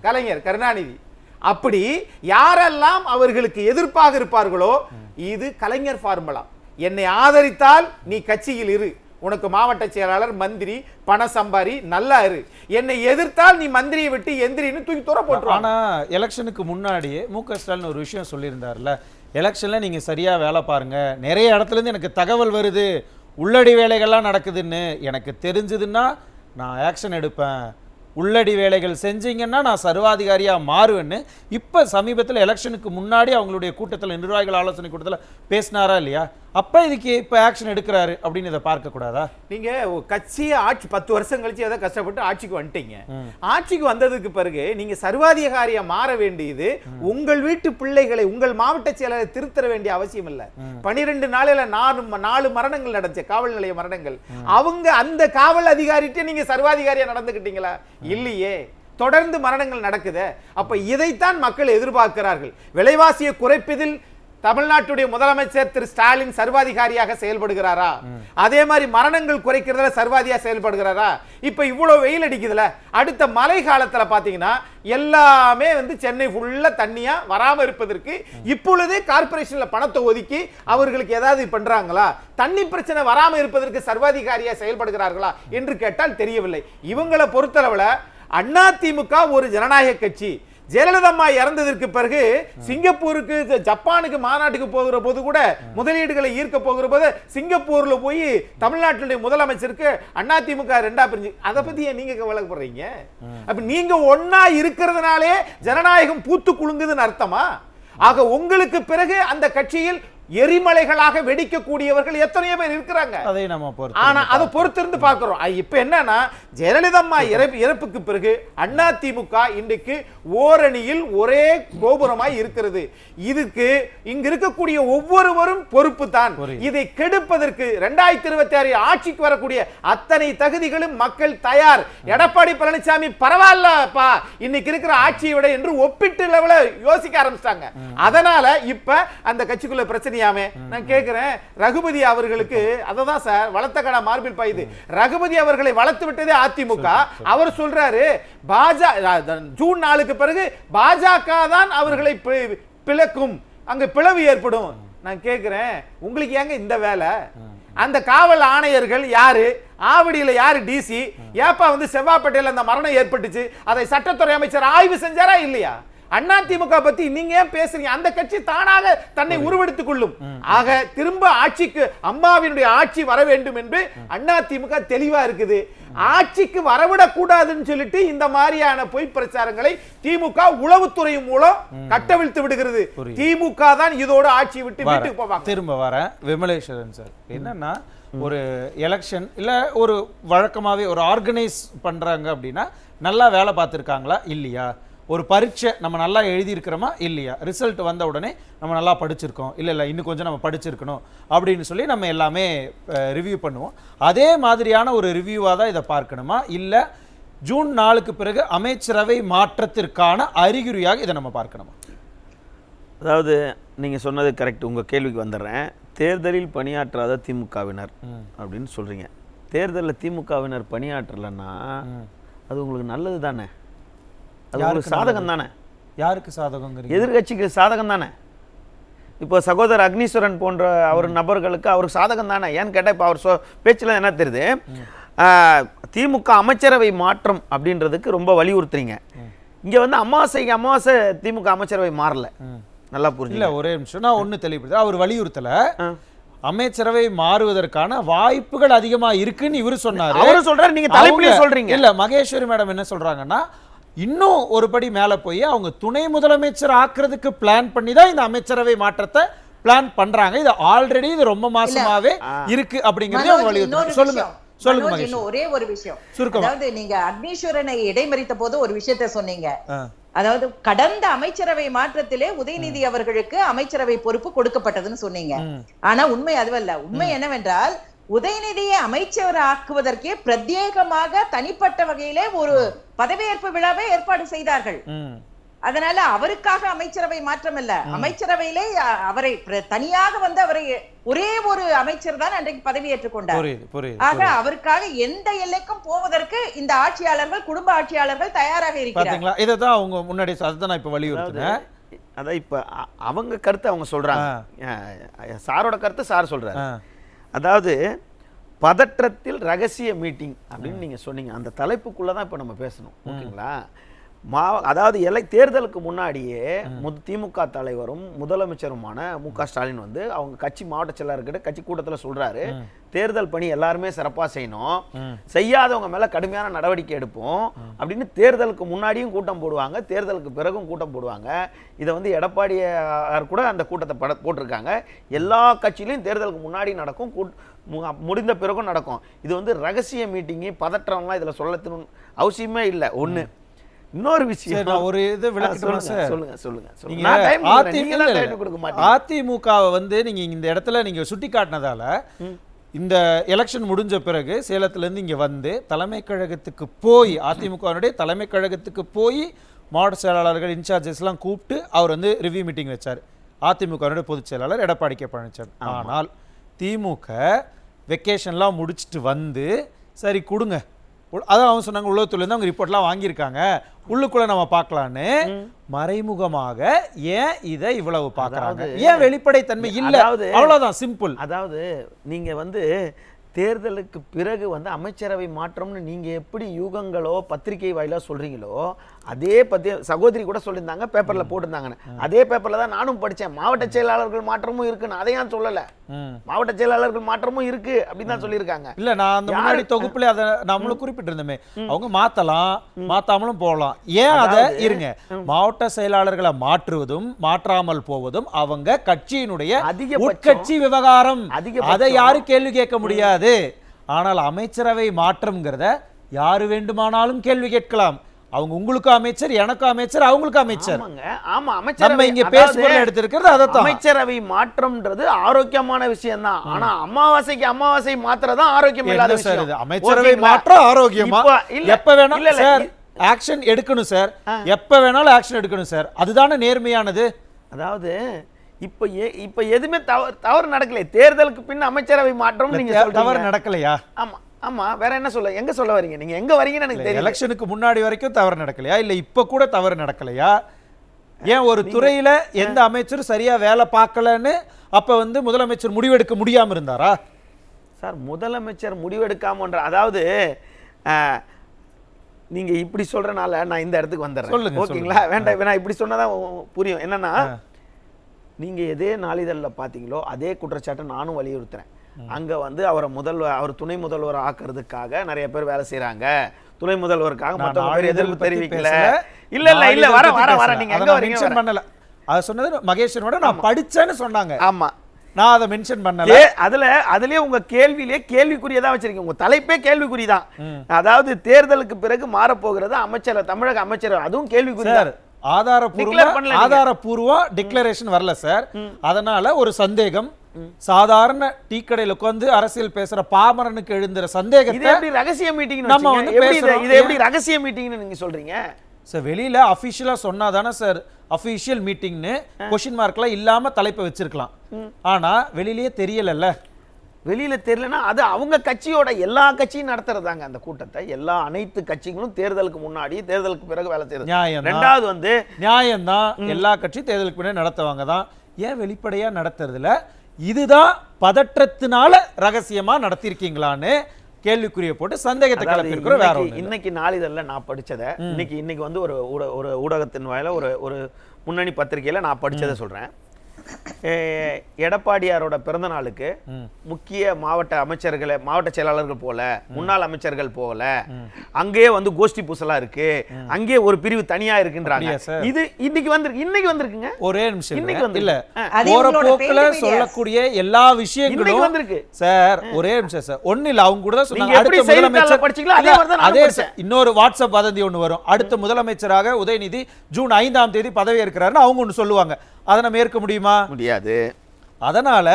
கலைஞர் கருணாநிதி. அப்படி யாரெல்லாம் அவர்களுக்கு எதிர்ப்பாக இருப்பார்களோ, இது கலைஞர் ஃபார்முலா. என்னை ஆதரித்தால் நீ கட்சியில் இரு, உனக்கு மாவட்ட செயலாளர், மந்திரி, பண சம்பாரி, நல்லா இரு. என்னை எதிர்த்தால் நீ மந்திரியை விட்டு எந்திரின்னு தூக்கி தூர போட்டுருவாங்க. ஆனா எலெக்ஷனுக்கு முன்னாடியே மு.க. ஸ்டாலின் ஒரு விஷயம் சொல்லியிருந்தார்ல, எலெக்ஷன்ல நீங்க சரியா வேலை பாருங்க, நிறைய இடத்துல இருந்து எனக்கு தகவல் வருது, உள்ளடி வேலைகள்லாம் நடக்குதுன்னு, எனக்கு தெரிஞ்சதுன்னா நான் ஆக்ஷன் எடுப்பேன், உள்ளடி வேலைகள் செஞ்சீங்கன்னா நான் சர்வாதிகாரியா மாறுவேன்னு இப்ப சமீபத்தில் எலெக்ஷனுக்கு முன்னாடி அவங்களுடைய கூட்டத்தில், நிர்வாகிகள் ஆலோசனை கூட்டத்தில் பேசினாரா இல்லையா? அப்ப இதுக்கு இப்ப ஆக்ஷன் எடுக்கிறாரு அப்படின்னு இதை பார்க்க கூடாதா? நீங்க கட்சியை ஆட்சி 10 வருஷம் கழிச்சு ஏதோ கஷ்டப்பட்டு ஆட்சிக்கு வந்துட்டீங்க. ஆட்சிக்கு வந்ததுக்கு பிறகு நீங்க சர்வாதிகாரியா மாற வேண்டியது உங்கள் வீட்டு பிள்ளைகளை, உங்கள் மாவட்ட செயலரை திருத்தர வேண்டிய அவசியம் இல்ல. 12 நாளில 4 மரணங்கள் நடந்துச்சு, காவல் நிலைய மரணங்கள். அவங்க அந்த காவல் அதிகாரிட்டு நீங்க சர்வாதிகாரியா நடந்துக்கிட்டீங்களா? இல்லையே, தொடர்ந்து மரணங்கள் நடக்குது. அப்ப இதைத்தான் மக்கள் எதிர்பார்க்கிறார்கள். விலைவாசியை குறைப்பதில் தமிழ்நாட்டுடைய முதலமைச்சர் திரு ஸ்டாலின் சர்வாதிகாரியாக செயல்படுகிறாரா? அதே மாதிரி மரணங்கள் குறைக்கிறதுல சர்வாதியா செயல்படுகிறாரா? இப்ப இவ்வளவு வெயில் அடிக்குதுல, அடுத்த மழை காலத்துல பாத்தீங்கன்னா எல்லாமே சென்னை ஃபுல்லா தண்ணியா வராம இருப்பதற்கு இப்பொழுதே கார்பரேஷன்ல பணத்தை ஒதுக்கி அவர்களுக்கு ஏதாவது பண்றாங்களா? தண்ணி பிரச்சனை வராம இருப்பதற்கு சர்வாதிகாரியா செயல்படுகிறார்களா என்று கேட்டால் தெரியவில்லை. இவங்களை பொறுத்தளவுல அதிமுக ஒரு ஜனநாயக கட்சி. ஜெயலலிதா அம்மா இறந்ததற்கு பிறகு சிங்கப்பூருக்கு, ஜப்பானுக்கு மாநாட்டுக்கு போகிற போது கூட, முதலீடுகளை ஈர்க்க போகிற போது சிங்கப்பூர்ல போய் தமிழ்நாட்டினுடைய முதலமைச்சருக்கு அதிமுக 2ஆ பிரிஞ்சு, அதை பத்தி நீங்க கவலைப்படுறீங்க? அப்ப நீங்க ஒன்னா இருக்கிறதுனாலே ஜனநாயகம் பூத்து குலுங்குதுன்னு அர்த்தமா? ஆக உங்களுக்கு பிறகு அந்த கட்சியில் எரிமலைகளாக வெடிக்கக்கூடியவர்கள் எத்தனையோ பேர் இருக்கிறாங்க. ஆனா அதை பொறுத்திருந்து பார்க்கிறோம். இப்ப என்னன்னா, ஜெயலலிதா அம்மா இறப்புக்கு பிறகு அதிமுக இன்றைக்கு ஓரணியில் ஒரே கோபுரமாய் இருக்கிறது. இதுக்கு இங்க இருக்கக்கூடிய ஒவ்வொருவரும் பொறுப்பு தான். இதை கெடுப்பதற்கு 2026 ஆட்சிக்கு வரக்கூடிய அத்தனை தகுதிகளும் மக்கள் தயார். எடப்பாடி பழனிசாமி பரவாயில்லப்பா இன்னைக்கு இருக்கிற ஆட்சியை விட என்று ஒப்பிட்டு லெவல யோசிக்க ஆரம்பிச்சிட்டாங்க. அதனால இப்ப அந்த கட்சிக்குள்ள பிரச்சனை. நான் கேட்கிறேன், ரகுபதி அவர்களுக்கு அததான் சார் வளர்த்த கடை மார்பில் பாயுது. ரகுபதி அவர்களை வளர்த்து விட்டதே அதிமுக. அவர் சொல்றாரு ஜூன் 4க்கு பிறகு பாஜக தான் அவர்களை பிளக்கும், அங்க பிளவு ஏற்படும். நான் கேட்கிறேன், உங்களுக்கு ஏங்க இந்த வேலை? அந்த காவல் ஆணையர்கள் யாரு? ஆவடியில யாரு டிசி? ஏப்பா செவ்வாப்பேட்டையில அந்த மரணம் ஏற்பட்டுச்சு, அதை சட்டத்துறை அமைச்சர் ஆய்வு செஞ்சாரா இல்லையா? அதிமுக பத்தி நீங்க ஏன் பேசுறீங்க? அந்த கட்சி தானாக தன்னை உருவெடுத்துக் கொள்ளும். ஆக திரும்ப ஆட்சிக்கு அம்மாவினுடைய ஆட்சி வர வேண்டும் என்று அதிமுக தெளிவா இருக்குது. ஆட்சிக்கு வரவிடக் கூடாதுன்னு சொல்லிட்டு இந்த மாதிரியான பொய் பிரச்சாரங்களை திமுக உளவுத்துறை மூலம் கட்டவிழ்த்து விடுகிறது. திமுக தான் இதோட ஆட்சி விட்டு வீட்டுக்கு போவாங்க. திரும்ப வர விமலேஸ்வரன் சார், என்னன்னா ஒரு எலெக்ஷன் இல்ல ஒரு வழக்கமாவே ஒரு ஆர்கனைஸ் பண்றாங்க அப்படின்னா நல்லா வேலை பார்த்திருக்காங்களா இல்லையா? ஒரு பரீட்சை நம்ம நல்லா எழுதியிருக்கிறோமா இல்லையா? ரிசல்ட் வந்த உடனே நம்ம நல்லா படிச்சிருக்கோம், இல்லை இன்னும் கொஞ்சம் நம்ம படிச்சிருக்கணும் அப்படின்னு சொல்லி நம்ம எல்லாமே ரிவ்யூ பண்ணுவோம். அதே மாதிரியான ஒரு ரிவ்யூவாக தான் இதை பார்க்கணுமா, இல்லை ஜூன் 4க்கு பிறகு அமைச்சரவை மாற்றத்திற்கான அறிகுறியாக இதை நம்ம பார்க்கணுமா? அதாவது நீங்கள் சொன்னது கரெக்ட். உங்கள் கேள்விக்கு வந்துடுறேன். தேர்தலில் பணியாற்றாத திமுகவினர் அப்படின்னு சொல்கிறீங்க. தேர்தலில் திமுகவினர் பணியாற்றலைன்னா அது உங்களுக்கு நல்லது தானே? அது ஒரு சாதகம் தானே? யாருக்கு சாதகம்? எதிர்கட்சிக்கு சாதகம் தானே? இப்போ சகோதரர் அக்னீஸ்வரன் போன்ற அவர் நபர்களுக்கு அவருக்கு சாதகம் தானே? ஏன்னு கேட்டால் இப்போ அவர் பேச்சில் என்ன தெரியுது, திமுக அமைச்சரவை மாற்றம் அப்படின்றதுக்கு ரொம்ப வலியுறுத்துறீங்க. இங்கே அமாவாசை திமுக அமைச்சரவை மாறல. நல்லா புரிஞ்சு இல்லை, ஒரே நிமிஷம் நான் ஒன்று தெளிவுபடுத்த. அவர் வலியுறுத்தலை, அமைச்சரவை மாறுவதற்கான வாய்ப்புகள் அதிகமா இருக்குன்னு இவரு சொன்னாரு. அவரு சொல்றாரு, நீங்க தலைப்பிலே சொல்றீங்க. இல்ல, மகேஸ்வரி மேடம் என்ன சொல்றாங்கன்னா, இன்னும் ஒரு படி மேல போய் அவங்க துணை முதலமைச்சர் ஆக்குறதுக்கு பிளான் பண்ணி தான் இந்த அமைச்சரவை மாற்றத்தை பிளான் பண்றாங்க. இது ஆல்ரெடி இது ரொம்ப மாசமாவே இருக்கு அப்படிங்கறத அவங்க வலியுறுத்துறாங்க. சொல்லுங்க சொல்லுங்க மனோஜ், மகேஷ். இன்னும் ஒரே ஒரு விஷயம். சுருக்கமா. அதாவது நீங்க அக்னீஸ்வரனை இடைமறித்த போது ஒரு விஷயத்தை சொன்னீங்க. அதாவது கடந்த அமைச்சரவை மாற்றத்திலே உதயநிதி அவர்களுக்கு அமைச்சரவை பொறுப்பு கொடுக்கப்பட்டதுன்னு சொன்னீங்க. ஆனா உண்மை அதுவல்ல. உண்மை என்னவென்றால், உதயநிதியை அமைச்சர் ஆக்குவதற்கே பிரத்யேகமாக தனிப்பட்ட வகையிலே ஒரு பதவியேற்பு விழாவை ஏற்பாடு செய்தார்கள். அதனால அவருக்காக அமைச்சரவை மாற்றம் இல்ல, அமைச்சரவையிலே அவரை தனியாக வந்து அவரை ஒரே ஒரு அமைச்சர் தான் அன்றைக்கு பதவியேற்றுக் கொண்டார். ஆக அவருக்காக எந்த எல்லைக்கும் போவதற்கு இந்த ஆட்சியாளர்கள், குடும்ப ஆட்சியாளர்கள் தயாராக இருக்கிறார்கள். இதைதான் அவங்க முன்னாடி அதுதான் இப்ப வலியுறுத்துறேன். அதான் இப்ப அவங்க கருத்து அவங்க சொல்றாங்க, சாரோட கருத்து சார் சொல்றாரு. அதாவது பதற்றத்தில் ரகசிய மீட்டிங் அப்படின்னு நீங்க சொன்னீங்க. அந்த தலைப்புக்குள்ளதான் இப்ப நம்ம பேசணும். ஓகேங்களா? அதாவது தேர்தலுக்கு முன்னாடியே திமுக தலைவரும் முதலமைச்சருமான மு.க. ஸ்டாலின் வந்து அவங்க கட்சி மாவட்ட செயலாளர்கிட்ட கட்சி கூட்டத்தில் சொல்றாரு, தேர்தல் பணி எல்லாருமே சிறப்பா செய்யணும், செய்யாதவங்க மேல கடுமையான நடவடிக்கை எடுப்போம் அப்படின்னு தேர்தலுக்கு முன்னாடியும் கூட்டம் போடுவாங்க, தேர்தலுக்கு பிறகும் கூட்டம் போடுவாங்க. இதை வந்து எடப்பாடியார் கூட அந்த கூட்டத்தை போட்டிருக்காங்க. எல்லா கட்சியிலையும் தேர்தலுக்கு முன்னாடி நடக்கும், முடிந்த பிறகும் நடக்கும். இது வந்து ரகசிய மீட்டிங்கு, பதற்றம்லாம் இதுல சொல்லணும் அவசியமே இல்லை. ஒண்ணு. இன்னொரு விஷயம், ஒரு இது விளக்கமா சார். சொல்லுங்க சொல்லுங்க. அதிமுகவை வந்து நீங்க இந்த இடத்துல நீங்க சுட்டி காட்டினதால இந்த எலெக்ஷன் முடிஞ்ச பிறகு சேலத்துல இருந்து இங்க வந்து தலைமை கழகத்துக்கு போய், அதிமுகவுடைய தலைமை கழகத்துக்கு போய் மாவட்ட செயலாளர்கள், இன்சார்ஜஸ் எல்லாம் கூப்பிட்டு அவர் வந்து ரிவ்யூ மீட்டிங் வச்சார். அதிமுகவுடைய பொதுச் செயலாளர் எடப்பாடி கே பழனிசாமி. ஆனால் திமுக வெக்கேஷன்லாம் முடிச்சுட்டு வந்து சரி கொடுங்க, அதான் அவங்க சொன்னாங்க, உளவுத்துறையிலேருந்து அவங்க ரிப்போர்ட்லாம் வாங்கியிருக்காங்க, உள்ளுக்குள்ள நம்ம பார்க்கலான்னு மறைமுகமாக ஏன் இதை இவ்வளவு பார்க்கறாங்க? ஏன் வெளிப்படைத்தன்மை இல்ல? அவ்வளவுதான், சிம்பிள். அதாவது நீங்க வந்து தேர்தலுக்கு பிறகு வந்து அமைச்சரவை மாற்றம்னு நீங்க எப்படி யூகங்களோ பத்திரிகை வாயிலா சொல்றீங்களோ, அதே பத்தி சகோதரி கூட சொல்லியிருந்தாங்க, பேப்பர்ல போட்டிருந்தாங்கன்னு. அதே பேப்பர்ல தான் நானும் படிச்சேன். மாவட்ட செயலாளர்கள் மாற்றமும் இருக்குன்னு. அதை ஏன் சொல்லல? மாவட்ட செயலாளர்கள் மாற்றமும் இருக்கு அப்படின்னு தான் சொல்லியிருக்காங்க. இல்ல, நான் அந்த முன்னாடி தொகுப்புல அதை நம்மளும் குறிப்பிட்டிருந்தோமே, அவங்க மாத்தலாம், மாத்தாமலும் போகலாம். ஏன் அதை இருங்க, மாவட்ட செயலாளர்களை மாற்றுவதும் மாற்றாமல் போவதும் அவங்க கட்சியினுடைய உட்கட்சி விவகாரம். அதை யாரும் கேள்வி கேட்க முடியாது. ஆனால் அமைச்சரவை மாற்றம்ங்கிறத யாரு வேண்டுமானாலும் கேள்வி கேட்கலாம். அவங்க உங்களுக்கும் அமைச்சர், எனக்கும் அமைச்சர், அவங்களுக்கும் அமைச்சர். ஆமா, அமைச்சரவை இங்க பேசுறது எடுத்திருக்கிறது அதான். அமைச்சரவை மாற்றம்ன்றது ஆரோக்கியமான விஷயம் தான். ஆனா அமாவாசைக்கு அமாவாசை மாத்திரதான் ஆரோக்கியம் இல்லாத விஷயம். அமைச்சரவை மாற்றம் ஆரோக்கியமா? எப்ப வேணாலும் சார் ஆக்ஷன் எடுக்கணும் சார், எப்ப வேணாலும் ஆக்ஷன் எடுக்கணும் சார், அதுதானே நேர்மையானது. அதாவது இப்ப எதுவுமே தவறு நடக்கல. தேர்தலுக்கு பின் அமைச்சரவை மாற்றம் நீங்க தவறு நடக்கலையா? ஆமா ஆமா, வேற என்ன சொல்ல, எங்க சொல்ல வரீங்க நீங்க? எங்க வரீங்கன்னு எனக்கு தெரியல. எலெக்ஷனுக்கு முன்னாடி வரைக்கும் தவறு நடக்கலையா, இல்ல இப்ப கூட தவறு நடக்கலையா? ஏன் ஒரு துறையில எந்த அமைச்சரும் சரியா வேலை பார்க்கலன்னு அப்ப வந்து முதலமைச்சர் முடிவெடுக்க முடியாம இருந்தாரா? சார், முதலமைச்சர் முடிவெடுக்காமன்ற, அதாவது நீங்க இப்படி சொல்றனால நான் இந்த இடத்துக்கு வந்துடுறேன். ஓகேங்களா? வேண்டாம், நான் இப்படி சொன்னதான் புரியும். என்னன்னா, நீங்க எதே நாளிதழ்ல பாத்தீங்களோ அதே குற்றச்சாட்டை நானும் வலியுறுத்துறேன். அங்க வந்து அவர் துணை முதல்வர் ஆக்குறதுக்காக நிறைய பேர் வேலை செய்யறாங்க, துணை முதல்வருக்காக மொத்தம் பேர் எதிர்ப்பு தெரிவிக்கல. இல்ல வர நீங்க எங்க வரீங்க பண்ணல. அது சொன்னது மகேஸ்வரோட நான் படிச்சேன்னு சொன்னாங்க. ஆமா, நான் அதை மென்ஷன் பண்ணல. அதுலயே உங்க கேள்வியிலே கேள்விக்குரியதான் வச்சிருக்கீங்க. உங்க தலைப்பே கேள்விக்குறிதான். அதாவது தேர்தலுக்கு பிறகு மாறப்போகிறது அமைச்சர், தமிழக அமைச்சர், அதுவும் கேள்விக்குரியதான். ஆதாரபூர்வ டிக்ளரேஷன் வரல சார். அதனால ஒரு சந்தேகம், சாதாரண டீ கடையில உட்கார்ந்து அரசியல் பேசுற பாமரனுக்கு எழுந்துற சந்தேகத்தை ரகசிய மீட்டிங் நம்ம வந்து பேசுறோம். இது எப்படி ரகசிய மீட்டிங்னு நீங்க சொல்றீங்க சார்? வெளியில அபிஷியலா சொன்னாதானே சார் அபிஷியல் மீட்டிங்னு கொஸ்டின் மார்க்லாம் இல்லாம தலைப்பை வச்சிருக்கலாம். ஆனா வெளியிலேயே தெரியலல்ல. வெளியில தெரியலன்னா அது அவங்க கட்சியோட எல்லா கட்சியும் நடத்துறதாங்க அந்த கூட்டத்தை. அனைத்து கட்சிகளும் தேர்தலுக்கு முன்னாடி தேர்தலுக்கு பிறகு வேலை செய்யறது. ரெண்டாவது வந்து நியாயம்தான், எல்லா கட்சியும் தேர்தலுக்கு முன்னாடி நடத்துவாங்க தான். ஏன் வெளிப்படையா நடத்துறதுல இதுதான் பதற்றத்தினால ரகசியமா நடத்திருக்கீங்களான்னு கேள்விக்குரிய போட்டு சந்தேகத்தை கிளப்பியிருக்கிறோம். வேற இன்னைக்கு நாளிதழ்ல நான் படிச்சதை இன்னைக்கு வந்து ஒரு ஊடகத்தின் வாயில ஒரு முன்னணி பத்திரிகையில நான் படிச்சதை சொல்றேன். எடப்பாடியாரோட பிறந்த நாளுக்கு முக்கிய மாவட்ட அமைச்சர்களை, மாவட்ட செயலாளர்கள் போல, முன்னாள் அமைச்சர்கள் போல அங்கேயே வந்து கோஷ்டி பூசலா இருக்கு, அங்கே ஒரு பிரிவு தனியா இருக்குன்றாங்க. இது இன்னைக்கு வந்திருக்குங்க. ஒரே நிமிஷம் இன்னைக்கு வந்து இல்ல, போற போக்குல சொல்லக்கூடிய எல்லா விஷயங்களும் வந்திருக்கு சார். ஒரே நிமிஷம் சார், ஒண்ணு இல்ல, அவங்க கூட தான் சொன்னாங்க. நீங்க எப்படி அடுத்த முதலமைச்சர் படிச்சீங்களோ அதே மாதிரி தான் அதே இன்னொரு வாட்ஸ்அப் வதந்தி ஒண்ணு வரும். அடுத்த முதலமைச்சராக உதயநிதி ஜூன் 5ஆம் தேதி பதவி ஏற்கிறாருன்னு அவங்க ஒண்ணு சொல்லுவாங்க. அதை நம்ம ஏற்க முடியுமா? முடியாது. அதனால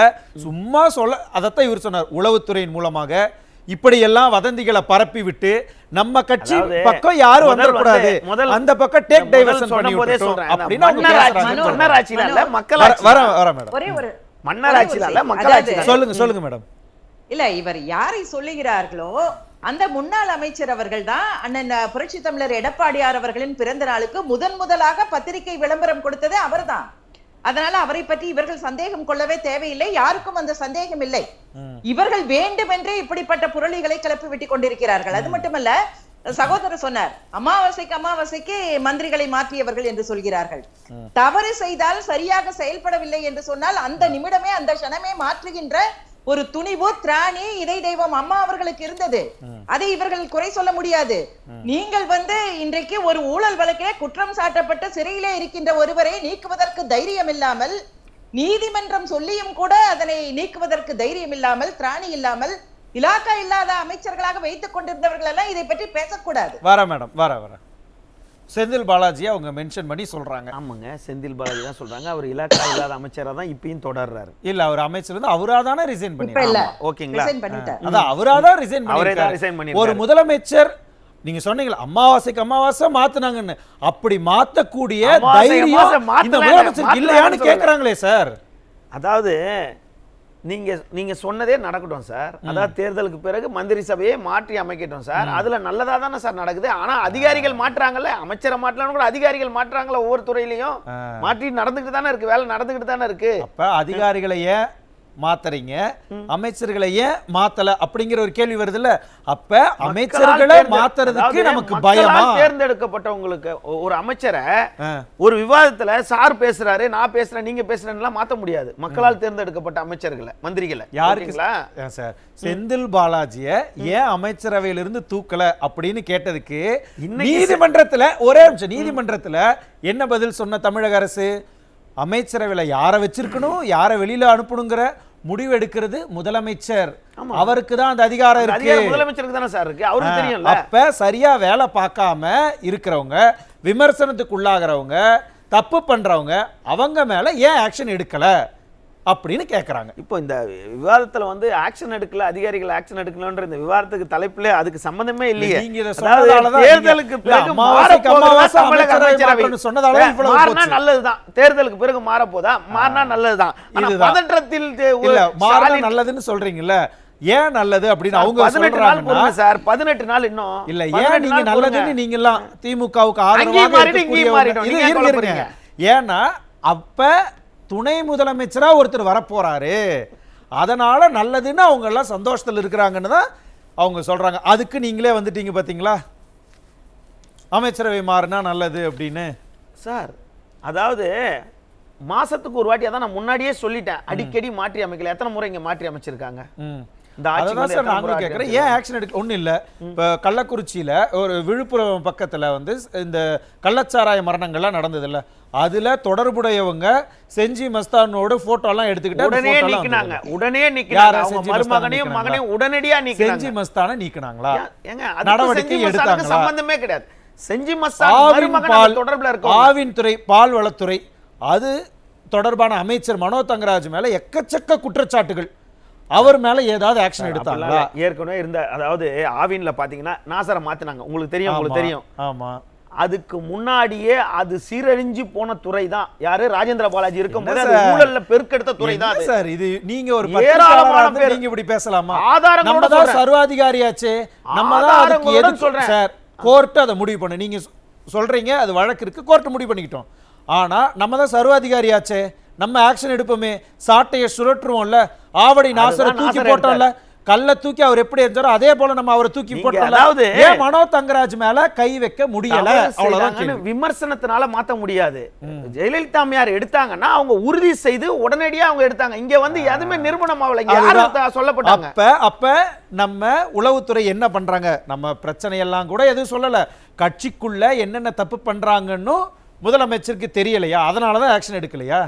சும்மா சொல்ல, அதைத்தான் இவர் சொன்னார், உளவுத்துறையின் மூலமாக இப்படியெல்லாம் வதந்திகளை பரப்பி விட்டு நம்ம கட்சி பக்கம் யாரும் வந்துடக்கூடாது, அந்த பக்கம் டேக் டைவர்ஷன் பண்ணி விட்டுட்டோம் அப்படின்னு அவங்க பேசுறாங்க. மன்னராட்சியில இல்ல மக்களாட்சி. வர மேடம், ஒரே ஒரு மன்னராட்சியில இல்ல மக்களாட்சி. சொல்லுங்க மேடம். இல்ல, இவர் யாரை சொல்லுகிறார்களோ அந்த முன்னாள் அமைச்சர் அவர்கள் தான் அண்ணன் புரட்சி தமிழர் எடப்பாடியார் அவர்களின் பிறந்த நாளுக்கு முதலாக பத்திரிகை விளம்பரம் கொடுத்தது அவர்தான். அதனால அவரை பற்றி இவர்கள் சந்தேகம் கொள்ளவே தேவையில்லை, யாருக்கும் அந்த சந்தேகம் இல்லை. இவர்கள் வேண்டுமென்றே இப்படிப்பட்ட புரளிகளை கிளப்பி விட்டுக் கொண்டிருக்கிறார்கள். அது மட்டுமல்ல, சகோதரர் சொன்னார், அமாவாசைக்கு மந்திரிகளை மாற்றியவர்கள் என்று சொல்கிறார்கள். தவறு செய்தால் சரியாக செயல்படவில்லை என்று சொன்னால் அந்த நிமிடமே அந்த க்ஷணமே மாற்றுகின்ற ஒரு துணிவு, திராணி, இதை தெய்வம் அம்மா அவர்களுக்கு இருந்தது. அதை இவர்கள் குறை சொல்ல முடியாது. நீங்கள் வந்து இன்றைக்கு ஒரு ஊழல் வழக்கே குற்றம் சாட்டப்பட்ட சிறையிலே இருக்கின்ற ஒருவரை நீக்குவதற்கு தைரியம் இல்லாமல், நீதிமன்றம் சொல்லியும் கூட அதனை நீக்குவதற்கு தைரியம் இல்லாமல், திராணி இல்லாமல், இலாக்கா இல்லாத அமைச்சர்களாக வைத்துக் கொண்டிருந்தவர்கள் எல்லாம் இதை பற்றி பேசக்கூடாது. வர மேடம், வர செந்தில் பாலாஜி அவங்க மென்ஷன் பண்ணி சொல்றாங்க. ஆமாங்க, செந்தில் பாலாஜி தான் சொல்றாங்க. அவர் இலாக்கா இல்லாத அமைச்சரா தான் இப்பயும் தொடர்றாரு. இல்ல, அவர் அமைச்சர் வந்து அவராதானே ரிசைன் பண்ணிட்டாரு. ஓகேங்களா, அதான் அவராதான் ரிசைன் பண்ணிட்டாரு. ஒரு முதலமைச்சர், நீங்க சொன்னீங்களா அமாவாசை மாத்துனாங்கன்னு, அப்படி மாத்தக்கூடிய தைரியம் இந்த முதலமைச்சர் இல்லையான்னு கேக்குறாங்களே சார். அதாவது நீங்க சொன்னதே நடக்கட்டும் சார். அதாவது தேர்தலுக்கு பிறகு மந்திரி சபையை மாற்றி அமைக்கட்டும் சார். அதுல நல்லதா தானே சார் நடக்குது. ஆனா அதிகாரிகள் மாற்றாங்கல்ல, அமைச்சரை மாற்றலாம் கூட அதிகாரிகள் மாற்றாங்கல்ல, ஒவ்வொரு துறையிலையும் மாற்றி நடந்துகிட்டு தானே இருக்கு, வேலை நடந்துகிட்டு தானே இருக்கு. அப்ப அதிகாரிகளை ஏன் மாத்துறீங்க, அமைச்சர்களை ஏன் மாத்தல அப்படிங்கிற ஒரு கேள்வி வருது இல்ல. அப்ப அமைச்சர்களை மாத்துறதுக்கு நமக்கு பயமா? தேர்ந்தெடுக்கப்பட்டவங்களுக்கு ஒரு அமைச்சரை ஒரு விவாதத்துல சார் பேசுறாரு, நான் பேசுறேன், நீங்க பேசுறேன்னு மாத்த முடியாது. மக்களால் தேர்ந்தெடுக்கப்பட்ட அமைச்சர்களை, மந்திரிகளை. யாருக்குங்களா சார், செந்தில் பாலாஜிய ஏன் அமைச்சரவையிலிருந்து தூக்கல அப்படின்னு கேட்டதுக்கு நீதிமன்றத்துல ஒரே நிமிஷம், நீதிமன்றத்துல என்ன பதில் சொன்ன தமிழக அரசு? அமைச்சரவையில யாரை வச்சிருக்கணும், யாரை வெளியில அனுப்பணுங்கிற முடிவு எடுக்கிறது முதலமைச்சர், அவருக்கு தான் அந்த அதிகாரம் இருக்கு. முதலமைச்சருக்கு தானே சார் இருக்கு, அவருக்கு தெரியும்ல. அப்ப சரியா வேலை பார்க்காம இருக்கிறவங்க, விமர்சனத்துக்கு உள்ளாகிறவங்க, தப்பு பண்றவங்க, அவங்க மேல ஏன் ஆக்ஷன் எடுக்கல அப்படின்னு கேக்குறாங்க. இப்போ இந்த விவாதத்துல வந்து ஆக்ஷன் எடுக்கல, அதிகாரிகள் ஆக்ஷன் எடுக்கலன்ற இந்த விவாதத்துக்கு தலைப்புல அதுக்கு சம்பந்தமே இல்லையே. தேர்தலுக்கு பிறகு மாறினா நல்லதுதான், தேர்தலுக்கு பிறகு மாற போதா, மாறினா நல்லதுதான். பதற்றத்தில் நல்லதுன்னு சொல்றீங்கல்ல, ஏன் நல்லது அப்படின்னு அவங்க சொல்றாங்க சார். 18 நாள் இன்னும் இல்ல, ஏன் நீங்க நல்லதுன்னு நீங்க எல்லாம் திமுகவுக்கு ஆதரவாக, ஏன்னா அப்ப துணை முதலமைச்சரா ஒருத்தர் வரப்போறாரு, அதனால நல்லதுன்னு அவங்க எல்லாம் சந்தோஷத்துல இருக்கிறாங்கன்னு தான் அவங்க சொல்றாங்க. அதுக்கு நீங்களே வந்துட்டீங்க பாத்தீங்களா, அமைச்சரவை மாறினா நல்லது அப்படின்னு. சார் அதாவது மாசத்துக்கு ஒரு வாட்டி, அதான் நான் முன்னாடியே சொல்லிட்டேன், அடிக்கடி மாற்றி அமைக்கல. எத்தனை முறை இங்க மாற்றி அமைச்சிருக்காங்க? ஏன் ஆக்ஷன் எடுக்க ஒண்ணு இல்ல. இப்ப கள்ளக்குறிச்சியில ஒரு விழுப்புரம் பக்கத்துல வந்து இந்த கள்ளச்சாராய மரணங்கள்லாம் நடந்தது இல்ல, அதுல தொடர்புடையவங்க செஞ்சி மஸ்தானோட போட்டோ எல்லாம் எடுத்துக்கிட்டு உடனே நீக்கினாங்க. மருமகனையும் மகனையும் உடனடியா நீக்கினாங்க. செஞ்சி மஸ்தானை நீக்கினாங்களா? நடவடிக்கை எடுத்தாங்க? சம்பந்தமே கிடையாது. செஞ்சி மஸ்தான் தொடர்புல இருக்கு. ஆவின்துறை, பால்வளத்துறை, அது தொடர்பான அமைச்சர் மனோ தங்கராஜ் மேல எக்கச்சக்க குற்றச்சாட்டுகள், அவர் மேல ஏதாவது ஆக்ஷன் எடுத்தாங்களா? ஏற்கனவே இருந்த, அதாவது ஆவின்ல பாத்தீங்கன்னா நாசரை மாத்தினாங்க, உங்களுக்கு தெரியும். ஆமா, அதுக்கு முன்னாடியே அது சீரழிஞ்சு போன துறை தான். யாரு? ராஜேந்திர பாலாஜி இருக்கும்போது அது ஊழல்ல பெருக்கெடுத்த துறை தான் சார். இது நீங்க ஒரு பத்திரிகையாளரா நீங்க இப்படி பேசலாமா? நம்ம தான் சர்வாதிகாரியாச்சே, நம்ம தான் அதுக்கு எதுக்கு சொல்றேன் சார். கோர்ட் அதை முடிவு பண்ணு, நீங்க சொல்றீங்க அது வழக்கு இருக்கு, கோர்ட் முடிவு பண்ணிக்கிட்டோம். ஆனா நம்ம தான் சர்வாதிகாரியாச்சே, நம்ம ஆக்ஷன் எடுப்போமே, சாட்டையை சுழற்றுவோம்ல, ஆவடி நாசரை தூக்கி போட்டோம்ல, கல்ல தூக்கி அவர் எப்படி இருந்தாரோ அதே போல நம்ம அவரை தூக்கி போட்டோம். அதாவது ஏன் மனோ தங்கராஜ் மேல கை வைக்க முடியல? அவ்வளவுதான். விமர்சனத்தினால மாத்த முடியாது. ஜெயலலிதா அம்மையார் எடுத்தாங்கன்னா அவங்க உறுதி செய்து உடனடியா அவங்க எடுத்தாங்க. இங்க வந்து எதுவுமே நிரூபணம் ஆகல, யாரும் சொல்லப்பட்டாங்க. அப்ப நம்ம உளவுத்துறை என்ன பண்றாங்க? நம்ம பிரச்சனை எல்லாம் கூட எதுவும் சொல்லல, கட்சிக்குள்ள என்னென்ன தப்பு பண்றாங்கன்னு முதலமைச்சருக்கு தெரியலையா? அதனாலதான் ஆக்ஷன் எடுக்கலையா?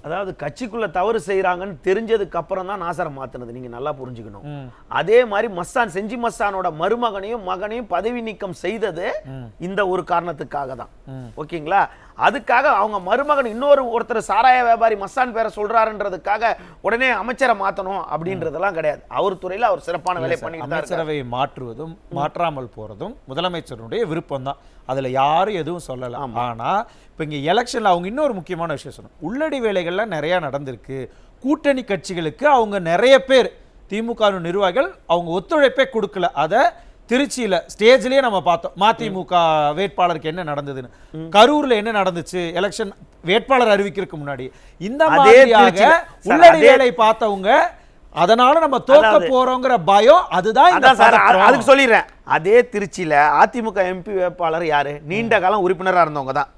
அதாவது கட்சிக்குள்ள தவறு செய்யறாங்கன்னு தெரிஞ்சதுக்கு அப்புறம் தான் நாசரை மாத்தினது. நீங்க நல்லா புரிஞ்சுக்கணும். அதே மாதிரி மஸ்தான், செஞ்சி மஸ்தானோட மருமகனையும் மகனையும் பதவி நீக்கம் செய்தது இந்த ஒரு காரணத்துக்காக தான். ஓகேங்களா? அதுக்காக அவங்க மருமகன் ஒருத்தர் சாராய வியாபாரி மஸ்தான் பேரை சொல்றாருன்றதுக்காக உடனே அமைச்சரை மாத்தணும் அப்படின்றதெல்லாம் கிடையாது. அவர் துறையில அவர் சிறப்பான வேலை பண்ணிட்டு அமைச்சரவை மாற்றுவதும் மாற்றாமல் போறதும் முதலமைச்சருடைய விருப்பம் தான். அதுல யாரும் எதுவும் சொல்லலாம். ஆனா இப்ப இங்க எலெக்ஷன்ல அவங்க இன்னொரு முக்கியமான விஷயம் சொன்னோம். உள்ளடி வேலைகள்ல நிறைய நடந்திருக்கு. கூட்டணி கட்சிகளுக்கு அவங்க நிறைய பேர் திமுக நிர்வாகிகள் அவங்க ஒத்துழைப்பே கொடுக்கல. அதை திருச்சியில ஸ்டேஜ்லயே நம்ம பார்த்தோம். மதிமுக வேட்பாளருக்கு என்ன நடந்ததுன்னு, கரூர்ல என்ன நடந்துச்சு எலெக்ஷன் வேட்பாளர் அறிவிக்கிறதுக்கு முன்னாடி. இந்த மாதிரியாக உள்ளடி வேலை பார்த்தவங்க, அதனால நம்ம தோக்க போறோங்கிற பயம். அதுதான் அதுக்கு சொல்லிடுறேன். அதே திருச்சியில அதிமுக எம்பி வேட்பாளர் யாரு? நீண்ட காலம் உறுப்பினரா இருந்தவங்க தான்.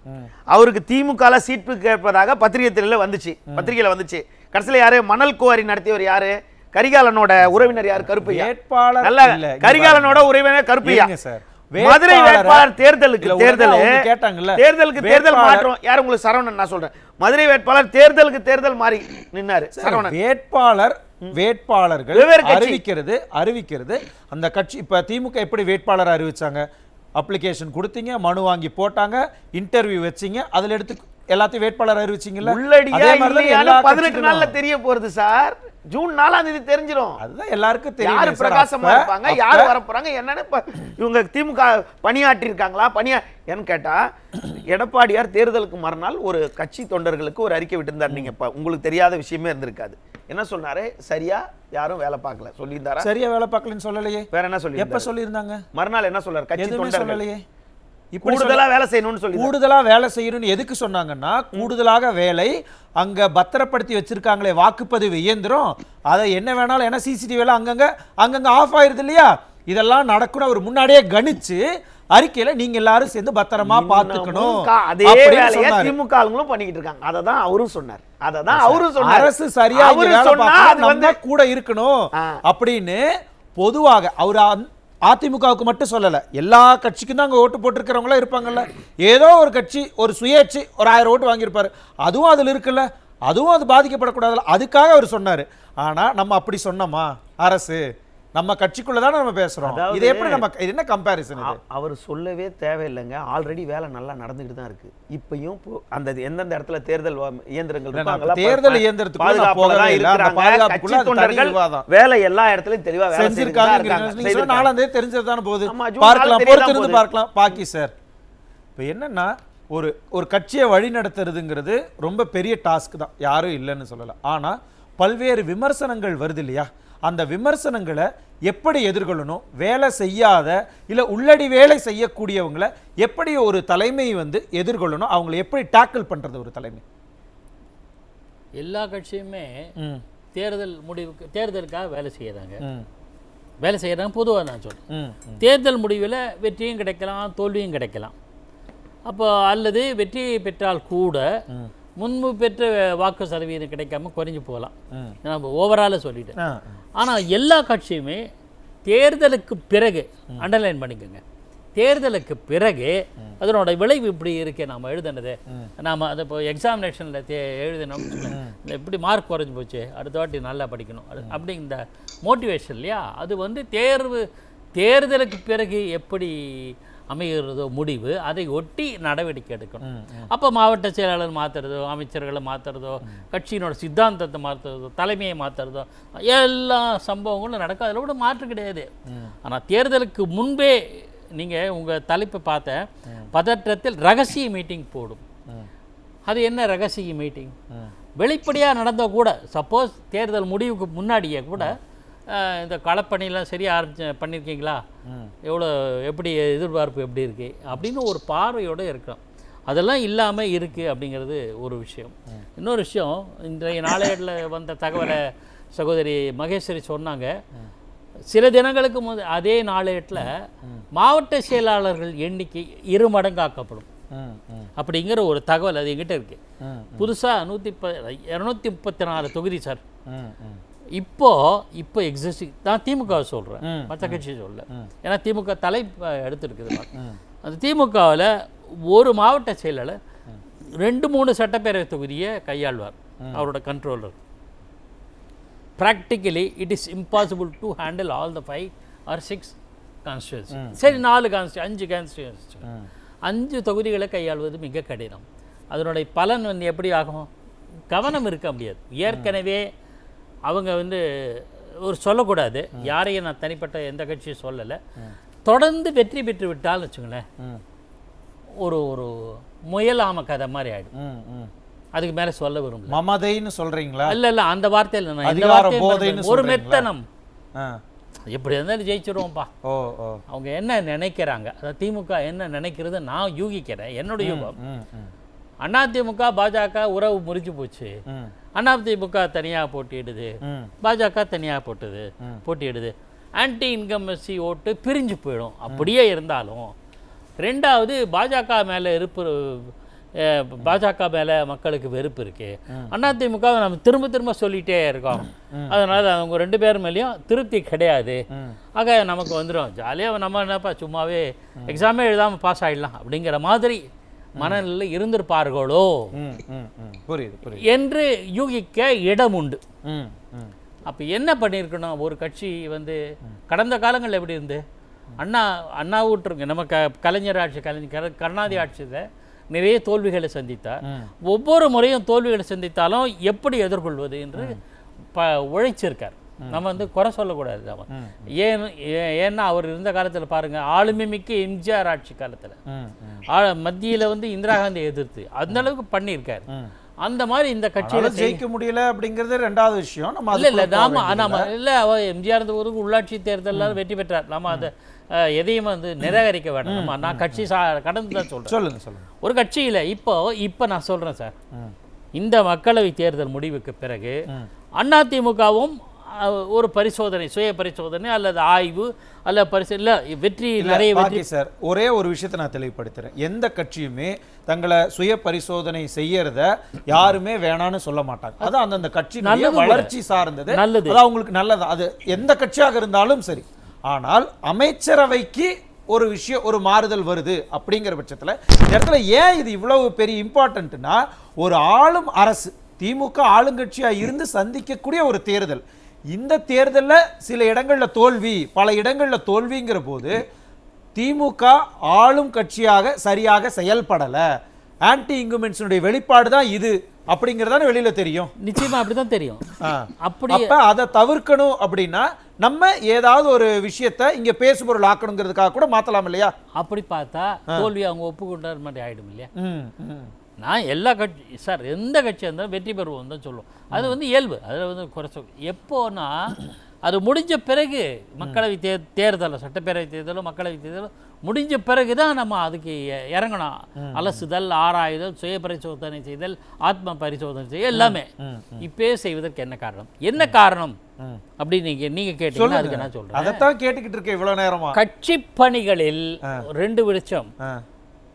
அவருக்கு திமுக சீட்டு கேட்பதாக பத்திரிகையில வந்துச்சு. கடைசியில யாரு? மணல் குவாரி நடத்தியவர் யாரு? கரிகாலனோட உறவினர் யார்? கருப்பையா. கரிகாலனோட உறவினர் கருப்பையா. மதுரை வேட்பாளர் தேர்தலுக்கு தேர்தல் மாற்றம் யார்? உங்களுக்கு சரவணன் நான் சொல்றேன். மதுரை வேட்பாளர் தேர்தல் மாறி நின்னாரு சரவணன். வேட்பாளர்கள் அறிவிக்கிறது அந்த கட்சி. இப்ப திமுக எப்படி வேட்பாளர் அறிவிச்சாங்க? அப்ளிகேஷன் கொடுத்தீங்க, மனு வாங்கி போட்டாங்க, இன்டர்வியூ வச்சீங்க, அதுல எடுத்து எல்லாத்தையும் வேட்பாளர் அறிவிச்சீங்கல்ல. 18 நாள்ல தெரிய போறது சார். ஜூன் 4ஆம் தேதி தெரிஞ்சிடும். அதுதான் எல்லாருக்கும் தெரியும். யாரு பிரகாசமா இருப்பாங்க, யாரு வர போறாங்க, என்னன்னு இவங்க திமுக பணியாற்றி இருக்காங்களா ஏன்னு கேட்டா, எடப்பாடியார் தேர்தலுக்கு மறுநாள் ஒரு கட்சி தொண்டர்களுக்கு ஒரு அறிக்கை விட்டிருந்தார். நீங்க உங்களுக்கு தெரியாத விஷயமே இருந்திருக்காது. என்ன சொன்னாரு? சரியா யாரும் வேலை பார்க்கல சொல்லியிருந்தாரா? சரியா வேலை பார்க்கலன்னு சொல்லலையே. வேற என்ன சொல்லி? எப்ப சொல்லியிருந்தாங்க? மறுநாள் என்ன சொல்றாரு? கட்சி தொண்டர்கள் சொல்லலையே. கூடுதலா வேலை செய்யணும்னு சொல்லி, கூடுதலா வேலை செய்யணும்னு எதுக்கு சொன்னாங்கன்னா, கூடுதலாக வேலை அங்க பத்திரப்படுத்தி வச்சிருக்காங்களே வாக்குப்பதிவு இயந்திரம், அதை என்ன வேணாலும், ஏன்னா சிசிடிவி எல்லாம் அங்கங்க ஆஃப் ஆயிருது இல்லையா, இதெல்லாம் நடக்கணும் அவர் முன்னாடியே கணிச்சு அறிக்கையில நீங்க எல்லாரும் சேர்ந்து பத்திரமா பாத்துக்கணும். அதே வேலையை திமுக ஆளுங்களும் பண்ணிக்கிட்டு இருக்காங்க. அததான் அவரும் சொன்னார். அரசு சரியா நம்ம கூட இருக்கணும் அப்படின்னு பொதுவாக அவர் அதிமுகவுக்கு மட்டும் சொல்லல, எல்லா கட்சிக்கும் தான் அங்க ஓட்டு போட்டிருக்கிறவங்களா இருப்பாங்கல்ல. ஏதோ ஒரு கட்சி ஒரு சுயேட்சை ஒரு 1000 ஓட்டு வாங்கியிருப்பாரு, அதுவும் அதுல இருக்குல்ல, அதுவும் அது பாதிக்கப்படக்கூடாதுல்ல, அதுக்காக அவர் சொன்னாரு. ஆனா நம்ம அப்படி சொன்னோமா? அரசு நம்ம கட்சிக்குள்ளதானே நம்ம பேசுறோம். இது எப்படி நம்ம என்ன கம்பேரிசன்? அவர் சொல்லவே தேவையில்லைங்க. ஆல்ரெடி வேலை நல்லா நடந்துகிட்டு தான் இருக்கு. இப்பயும் அந்த எந்தெந்த இடத்துல தேர்தல் இயந்திரங்கள் இருக்காங்களா, தேர்தல் இயந்திரத்துக்கு வேலை எல்லா இடத்துலயும் தெளிவா செஞ்சிருக்காங்க. 4ஆம் தேதி தெரிஞ்சதுதானே போகுது. பார்க்கலாம், பொறுத்திருந்து பார்க்கலாம். பாக்கி சார் இப்ப என்னன்னா, ஒரு கட்சியை வழி நடத்துறதுங்கிறது ரொம்ப பெரிய டாஸ்க் தான், யாரும் இல்லைன்னு சொல்லல. ஆனா பல்வேறு விமர்சனங்கள் வருது இல்லையா, அந்த விமர்சனங்களை எப்படி எதிர்கொள்ளணும்? வேலை செய்யாத இல்ல உள்ளடி வேலை செய்யக்கூடியவங்களை எப்படி ஒரு தலைமை எதிர்கொள்ளணும்? அவங்களை எப்படி டேக்கிள் பண்றது ஒரு தலைமை? எல்லா கட்சியுமே தேர்தலுக்காக வேலை செய்யறாங்க பொதுவாக நான் சொல்றேன். தேர்தல் முடிவில் வெற்றியும் கிடைக்கலாம், தோல்வியும் கிடைக்கலாம். அப்போ அல்லது வெற்றியை பெற்றால் கூட முன்பு பெற்ற வாக்கு சதவீதம் கிடைக்காம குறைஞ்சு போகலாம். நம்ம ஓவரால சொல்லிட்டேன். ஆனால் எல்லா கட்சியுமே தேர்தலுக்கு பிறகு, அண்டர்லைன் பண்ணிக்கோங்க, தேர்தலுக்கு பிறகு அதனோட விளைவு இப்படி இருக்கு, நாம் எழுதுனது, நாம் அதை இப்போ எக்ஸாமினேஷனில் எழுதினோம், இப்படி மார்க் குறைஞ்சி போச்சு, அடுத்த வாட்டி நல்லா படிக்கணும் அப்படி இந்த மோட்டிவேஷன் இல்லையா, அது தேர்தலுக்கு பிறகு எப்படி அமைகிறதோ முடிவு, அதை ஒட்டி நடவடிக்கை எடுக்கணும். அப்போ மாவட்ட செயலாளர் மாற்றுறதோ, அமைச்சர்களை மாற்றுறதோ, கட்சியினோட சித்தாந்தத்தை மாற்றுறதோ, தலைமையை மாற்றுறதோ, எல்லா சம்பவங்களும் நடக்கும். அதில் கூட மாற்று கிடையாது. ஆனால் தேர்தலுக்கு முன்பே நீங்கள் உங்கள் தலைப்பை பார்த்த பதற்றத்தில் ரகசிய மீட்டிங் போடும். அது என்ன ரகசிய மீட்டிங்? வெளிப்படையாக நடந்தால் கூட, சப்போஸ் தேர்தல் முடிவுக்கு முன்னாடியே கூட இந்த களப்பணியெலாம் சரியாக பண்ணியிருக்கீங்களா, எப்படி எதிர்பார்ப்பு எப்படி இருக்குது அப்படின்னு ஒரு பார்வையோடு இருக்கணும். அதெல்லாம் இல்லாமல் இருக்குது அப்படிங்கிறது ஒரு விஷயம். இன்னொரு விஷயம், இன்றைய நாளேடில் வந்த தகவலை சகோதரி மகேஸ்வரி சொன்னாங்க. சில தினங்களுக்கு அதே நாளேட்டில் மாவட்ட செயலாளர்கள் எண்ணிக்கை 2 மடங்காக்கப்படும் அப்படிங்கிற ஒரு தகவல் அது எங்கிட்ட இருக்கு. புதுசாக 234 தொகுதி சார். இப்போ எக்ஸிஸ்டிங் நான் திமுக சொல்கிறேன், மற்ற கட்சி சொல்ல. ஏன்னா திமுக தலை எடுத்துருக்குது. அந்த திமுகவில் ஒரு மாவட்ட செயலாளர் 2-3 சட்டப்பேரவை தொகுதியை கையாள்வார், அவரோட controller. Practically it is impossible to handle all the 5 or 6 constituency. சரி 4 5 கான்ஸ்டியூன்சி, 5 தொகுதிகளை கையாள்வது மிக கடினம். அதனுடைய பலன் வந்து எப்படி ஆகும்? கவனம் இருக்க முடியாது. ஏற்கனவே அவங்க வந்து ஒரு சொல்லக்கூடாது, யாரையும் நான் தனிப்பட்ட எந்த கட்சியும் சொல்லலை, தொடர்ந்து வெற்றி பெற்று விட்டால் வச்சுங்களேன் ஒரு முயலாம கதை மாதிரி ஆயிடும். அதுக்கு மேல சொல்ல விரும்பல. மமதைன்னு சொல்றீங்களா? இல்ல அந்த வார்த்தையில நான் இந்த அதிகார வார்த்தை போதைன்னு ஒரு சொல்றீங்களா? மெத்தனம். எப்படி இருந்தாலும் ஜெயிச்சிருவோம்ப்பா. அவங்க என்ன நினைக்கிறாங்க, அதாவது திமுக என்ன நினைக்கிறது நான் யூகிக்கிறேன், என்னோட யூகம். அதிமுக பாஜக உறவு முறிஞ்சு போச்சு. அதிமுக தனியா போட்டியிடுது, பாஜக தனியா போட்டியிடுது. ஆன்டி இன்கம்பன்சி ஓட்டு பிரிஞ்சு போயிடும். அப்படியே இருந்தாலும் ரெண்டாவது பாஜக மேலே பாஜக மேலே மக்களுக்கு வெறுப்பு இருக்கு. அதிமுக நம்ம திரும்ப சொல்லிகிட்டே இருக்கோம். அதனால் அவங்க 2 பேர் மேலேயும் திருப்தி கிடையாது. ஆக நமக்கு வந்துடும் ஜாலியாக நம்ம என்னப்பா சும்மாவே எக்ஸாமே எழுதாமல் பாஸ் ஆகிடலாம் அப்படிங்கிற மாதிரி மனநிலையில் இருந்திருப்பார்களோ என்று யூகிக்க இடம் உண்டு. அப்போ என்ன பண்ணியிருக்கணும், ஒரு கட்சி வந்து கடந்த காலங்களில் எப்படி இருந்து அண்ணா விட்டுருங்க, நம்ம கலைஞர் ஆட்சி கருணாநிதி ஆட்சியில் நிறைய தோல்விகளை சந்தித்தார். ஒவ்வொரு முறையும் தோல்விகளை சந்தித்தாலும் எப்படி எதிர்கொள்வது என்று உழைச்சிருக்கார். நம்ம வந்து குறை சொல்லக்கூடாது. நம்ம ஏன்னா அவர் இருந்த காலத்தில் பாருங்க, ஆளுமை மிக்க எம்ஜிஆர் ஆட்சி காலத்தில் மத்தியில் வந்து இந்திரா காந்தி எதிர்த்து அந்த அளவுக்கு பண்ணியிருக்காரு. அந்த மாதிரி இந்த கட்சியில ஜெயிக்க முடியல அப்படிங்கிறது 2வது விஷயம். நம்ம இல்ல அவர் எம்ஜிஆர் ஊருக்கு உள்ளாட்சி தேர்தலில் வெற்றி பெற்றார். நம்ம அதை எதையும் வந்து நிராகரிக்க வேண்டாம். நான் கட்சி கடந்து தான் சொல்றேன். சொல்லுங்க. ஒரு கட்சியில இப்போ நான் சொல்றேன் சார், இந்த மக்களவை தேர்தல் முடிவுக்கு பிறகு அதிமுகவும் ஒரு பரிசோதனை, சுய பரிசோதனை அல்லது ஆய்வு அல்ல பரிசோதனை வெற்றி நிறைய வெற்றி. சார் ஒரே ஒரு விஷயத்தை நான் தெளிவுபடுத்துறேன். எந்த கட்சியுமே தங்களை சுய பரிசோதனை செய்யறத யாருமே வேணான்னு சொல்ல மாட்டாங்க. அது அந்தந்த கட்சி வளர்ச்சி சார்ந்தது, நல்லது, அது அவங்களுக்கு நல்லது. அது எந்த கட்சியாக இருந்தாலும் சரி. ஆனால் அமைச்சரவைக்கு ஒரு விஷயம், ஒரு மாறுதல் வருது அப்படிங்கிற பட்சத்தில் இந்த இடத்துல ஏன் இது இவ்வளவு பெரிய இம்பார்ட்டன்ட்னா, ஒரு ஆளும் அரசு திமுக ஆளுங்கட்சியா இருந்து சந்திக்கக்கூடிய ஒரு தேர்தல். இந்த தேர்தலில் சில இடங்களில் தோல்வி, பல இடங்களில் தோல்விங்கிற போது திமுக ஆளும் கட்சியாக சரியாக செயல்படலை, ஆன்டி இன்கம்பன்சினுடைய வெளிப்பாடு தான் இது அப்படிங்கிறதான வெளியில தெரியும். நிச்சயமா அப்படிதான் தெரியும். அப்படி அதை தவிர்க்கணும் அப்படின்னா நம்ம ஏதாவது ஒரு விஷயத்தை இங்க பேசுபொருள் ஆக்கணுங்கிறதுக்காக கூட மாத்தலாம் இல்லையா? அப்படி பார்த்தா தோல்வி அவங்க ஒப்புக்கொண்ட மாதிரி ஆயிடும் இல்லையா? நான் எல்லா கட்சி சார் எந்த கட்சியாக இருந்தாலும் வெற்றி பெறுவோம் தான் சொல்லுவோம். அது வந்து இயல்பு. அதில் வந்து குறைச்ச எப்போனா அது முடிஞ்ச பிறகு மக்களவை தேர்தலும் சட்டப்பேரவை தேர்தலும் மக்களவை தேர்தலும் முடிஞ்ச பிறகு தான் நம்ம அதுக்கு இறங்கணும். அலசுதல், ஆராய்தல், சுய பரிசோதனை செய்தல், ஆத்ம பரிசோதனை செய்ய எல்லாமே இப்பயே செய்வதற்கு என்ன காரணம் அப்படி நீங்க கேட்டீங்கன்னா அதுக்கு நான் சொல்றேன். அதைத்தான் கேட்டுக்கிட்டு இருக்கேன் இவ்வளவு நேரமா. கட்சி பணிகளில் 2 விருட்சம்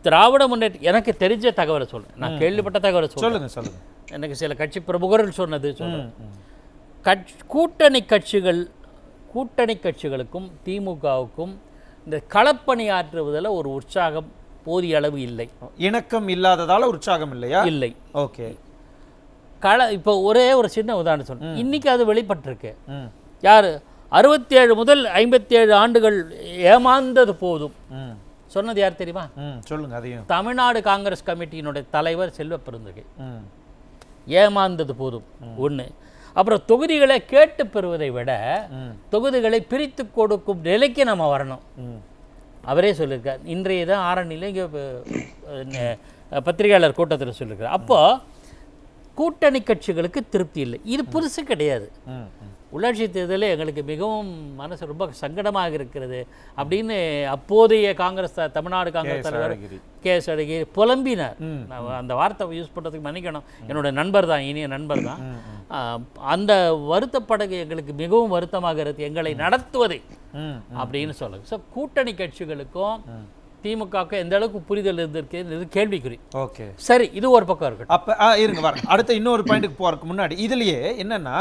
திராவிட முன்னேற்ற எனக்கு தெரிஞ்ச தகவலை சொல்றேன், நான் கேள்விப்பட்ட தகவலை சொல்லுங்க. எனக்கு சில கட்சி பிரமுகர்கள் சொன்னது சொல்றேன். கூட்டணி கட்சிகளுக்கும் திமுகவுக்கும் இந்த களப்பணியாற்றுவதில் ஒரு உற்சாகம் போதிய அளவு இல்லை. இணக்கம் இல்லாததால உற்சாகம் இல்லையா? இல்லை. ஓகே. இப்போ ஒரே ஒரு சின்ன உதாரணம் சொல்றேன். இன்னைக்கு அது வெளிப்பட்டிருக்கு. யாரு 67 முதல் 57 ஆண்டுகள் ஏமாந்தது போதும் சொன்னது யார் தெரியுமா? சொல்லுங்க. அதையும் தமிழ்நாடு காங்கிரஸ் கமிட்டியினுடைய தலைவர் செல்வ பெருந்தகை. ஏமாந்தது போதும் ஒன்று. அப்புறம் தொகுதிகளை கேட்டு பெறுவதை விட தொகுதிகளை பிரித்து கொடுக்கும் நிலைக்கு நம்ம வரணும். அவரே சொல்லியிருக்கார். இன்றைய தான் ஆரணியில் இங்கே பத்திரிகையாளர் கூட்டத்தில் சொல்லியிருக்கார். அப்போ கூட்டணி கட்சிகளுக்கு திருப்தி இல்லை. இது புதுசு கிடையாது. உள்ளாட்சி தேர்தலே எங்களுக்கு மிகவும் மனசு ரொம்ப சங்கடமாக இருக்கிறது அப்படின்னு அப்போதைய காங்கிரஸ் தமிழ்நாடு காங்கிரஸ் தலைவர் கே.எஸ். அழகிரி புலம்பினார். நான் அந்த வார்த்தை யூஸ் பண்ணுறதுக்கு மன்னிக்கணும், என்னோட நண்பர் தான், இனிய நண்பர் தான். அந்த வருத்தப்படகு எங்களுக்கு மிகவும் வருத்தமாகிறது எங்களை நடத்துவதை அப்படின்னு சொல்லுங்க. ஸோ கூட்டணி கட்சிகளுக்கும் திமுகவுக்கு எந்த அளவுக்கு புரிதல் இருந்திருக்கு கேள்விக்குறி. ஓகே, சரி, இது ஒரு பக்கம் இருக்கட்டும். அப்ப இருங்க வர அடுத்த இன்னொரு பாயிண்ட்டுக்கு போறதுக்கு முன்னாடி இதுலயே என்னன்னா,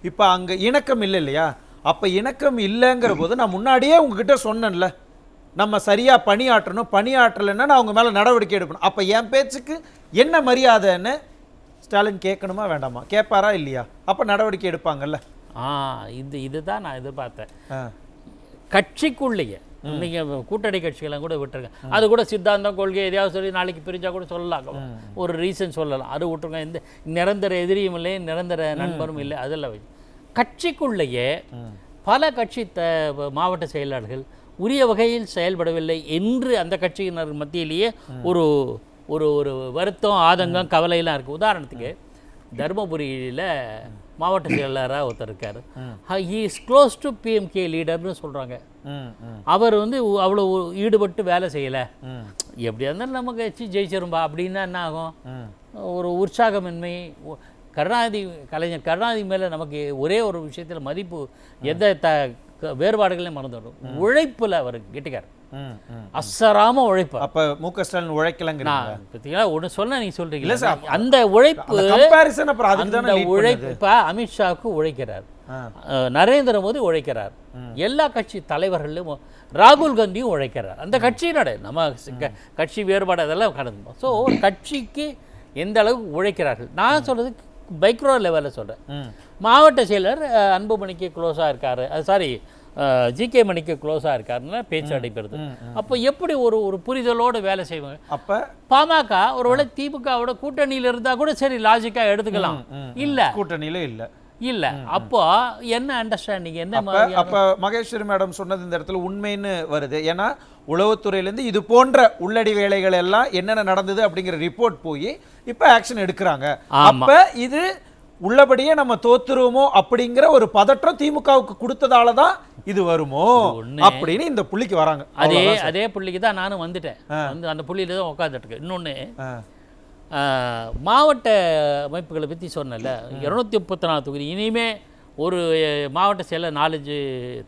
இப்ப அங்க இணக்கம் இல்லை இல்லையா? அப்ப இணக்கம் இல்லைங்கிற போது நான் முன்னாடியே உங்ககிட்ட சொன்னேன்ல, நம்ம சரியா பணியாற்றலைன்னா நான் அவங்க மேல நடவடிக்கை எடுக்கணும். அப்ப என் பேச்சுக்கு என்ன மரியாதைன்னு ஸ்டாலின் கேட்கணுமா வேண்டாமா? கேட்பாரா இல்லையா? அப்ப நடவடிக்கை எடுப்பாங்கல்ல. இதுதான் நான் எதிர்பார்த்தேன். கட்சிக்குள்ளேயே நீங்க கூட்டணி கட்சிகள்லாம் கூட விட்டுருங்க, அது கூட சித்தாந்தம் கொள்கை எதையாவது சொல்லி நாளைக்கு பிரிஞ்சா கூட சொல்லலாம், ஒரு ரீசன் சொல்லலாம், அது விட்டுருங்க. இந்த நிரந்தர எதிரியும் இல்லை, நிரந்தர நண்பரும் இல்லை, அதெல்லாம் கட்சிக்குள்ளேயே பல கட்சி மாவட்ட செயலாளர்கள் உரிய வகையில் செயல்படவில்லை என்று அந்த கட்சியினர் மத்தியிலேயே ஒரு ஒரு ஒரு வருத்தம், ஆதங்கம், கவலையெல்லாம் இருக்குது. உதாரணத்துக்கு தருமபுரியில் மாவட்ட செயலாளராக ஒருத்தர் இருக்கார். He is close to PMK லீடர்னு சொல்கிறாங்க. அவர் வந்து அவ்வளோ ஈடுபட்டு வேலை செய்யலை, எப்படியா இருந்தாலும் நம்ம கட்சி ஜெயிச்சிரும்பா அப்படின்னா என்ன ஆகும்? ஒரு உற்சாகமின்மை. கலைஞர் கருணாநிதி மேலே நமக்கு ஒரே ஒரு விஷயத்தில் மதிப்பு, எந்த வேறுபாடுகளையும் மறந்துடும். உழைப்பில் அவர் கெட்டிக்கார், அசராம உழைப்பு. அப்ப மு.க. ஸ்டாலின் உழைக்கலங்கிறீங்களா? ஒன்று சொன்ன நீங்க சொல்றீங்க, அந்த உழைப்பு அந்த உழைப்பு. இப்ப அமித்ஷாவுக்கு உழைக்கிறார், நரேந்திர மோடி உழைக்கிறார், எல்லா கட்சி தலைவர்களும், ராகுல் காந்தியும் உழைக்கிறார். அந்த கட்சியினோட நம்ம கட்சி வேறுபாடு அதெல்லாம் கடந்து. ஸோ ஒரு கட்சிக்கு எந்த அளவுக்கு உழைக்கிறார்கள். நான் சொல்றது மைக்ரோ லெவலில் சொல்கிறேன். மாவட்ட செயலர் அன்புமணிக்கு க்ளோஸாக இருக்காரு, சாரி ஜி.கே. மணிக்கு க்ளோஸாக இருக்காருன்னா பேச்சு அடைபெறுது. அப்போ எப்படி ஒரு புரிதலோடு வேலை செய்வாங்க? அப்போ பாமக ஒருவேளை திமுகவோட கூட்டணியில் இருந்தால் கூட சரி, லாஜிக்காக எடுத்துக்கலாம். இல்லை, கூட்டணியில இல்லை. அப்போ என்ன அண்டர்ஸ்டாண்டிங் என்ன? அப்போ மகேஸ்வரி மேடம் சொன்னது இந்த இடத்துல உண்மைன்னு வருது. ஏன்னா உளவுத்துறையிலேருந்து இது போன்ற உள்ளடி வேலைகள் எல்லாம் என்னென்ன நடந்தது அப்படிங்கிற ரிப்போர்ட் போய் இப்போ ஆக்ஷன் எடுக்கிறாங்க. அப்போ இது உள்ளபடியே நம்ம தோத்துருவோமோ அப்படிங்கிற ஒரு பதற்றம் திமுகவுக்கு கொடுத்ததால தான் இது வருமோ அப்படின்னு இந்த புள்ளிக்கு வராங்க. அதே புள்ளிக்கு தான் நானும் வந்துட்டேன், வந்து அந்த புள்ளியில தான் உட்காந்துட்டு இருக்கு. இன்னொன்று, மாவட்ட அமைப்புகளை பற்றி சொன்னல, 234 தொகுதி, இனிமே ஒரு மாவட்ட செயலர் 4-5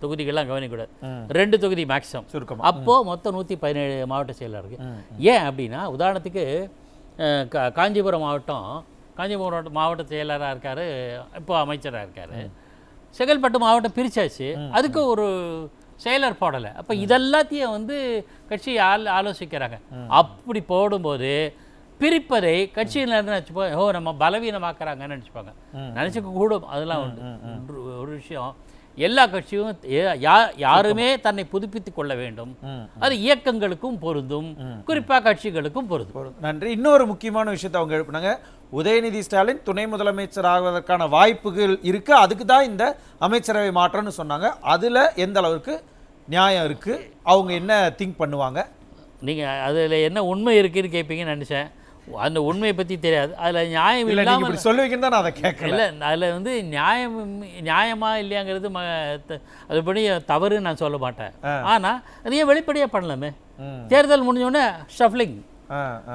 தொகுதிகள்லாம் கவனிக்கூடாது, 2 தொகுதி மேக்ஸிமம் சுருக்கம். அப்போது மொத்தம் 117 மாவட்ட செயலர் இருக்கு. ஏன் அப்படின்னா, உதாரணத்துக்கு காஞ்சிபுரம் மாவட்ட செயலராக இருக்கார், இப்போ அமைச்சராக இருக்கார். செங்கல்பட்டு மாவட்டம் பிரிச்சாச்சு, அதுக்கு ஒரு செயலர் போடலை. அப்போ இதெல்லாத்தையும் வந்து கட்சி ஆலோசிக்கிறாங்க. அப்படி போடும்போது பிரிப்பதை கட்சியினர் நினச்சிப்போம், நம்ம பலவீனமாக்குறாங்கன்னு நினச்சிப்பாங்க, நினச்சிக்க கூடும். அதெல்லாம் உண்டு. ஒரு விஷயம், எல்லா கட்சியும் யாருமே தன்னை புதுப்பித்துக் கொள்ள வேண்டும். அது இயக்கங்களுக்கும் பொருந்தும், குறிப்பாக கட்சிகளுக்கும் பொருந்தும். நன்றி. இன்னொரு முக்கியமான விஷயத்தை அவங்க எழுப்பினாங்க, உதயநிதி ஸ்டாலின் துணை முதலமைச்சர் ஆவதற்கான வாய்ப்புகள் இருக்கு, அதுக்கு தான் இந்த அமைச்சரவை மாற்றம்னு சொன்னாங்க. அதுல எந்த அளவுக்கு நியாயம் இருக்கு, அவங்க என்ன திங்க் பண்ணுவாங்க? நீங்க அதுல என்ன உண்மை இருக்குன்னு கேட்பீங்கன்னு நினைச்சேன். அந்த உண்மையை பற்றி தெரியாது, அதில் நியாயம் இல்லாமல் சொல்லுவீங்கன்னு தான் நான் அதை கேட்கல. இல்லை, அதில் வந்து நியாயமா இல்லையாங்கிறது அதுபடி தவறு நான் சொல்ல மாட்டேன். ஆனால் அதையே வெளிப்படையாக பண்ணலாமே. தேர்தல் முடிஞ்சோடனே ஷஃப்லிங்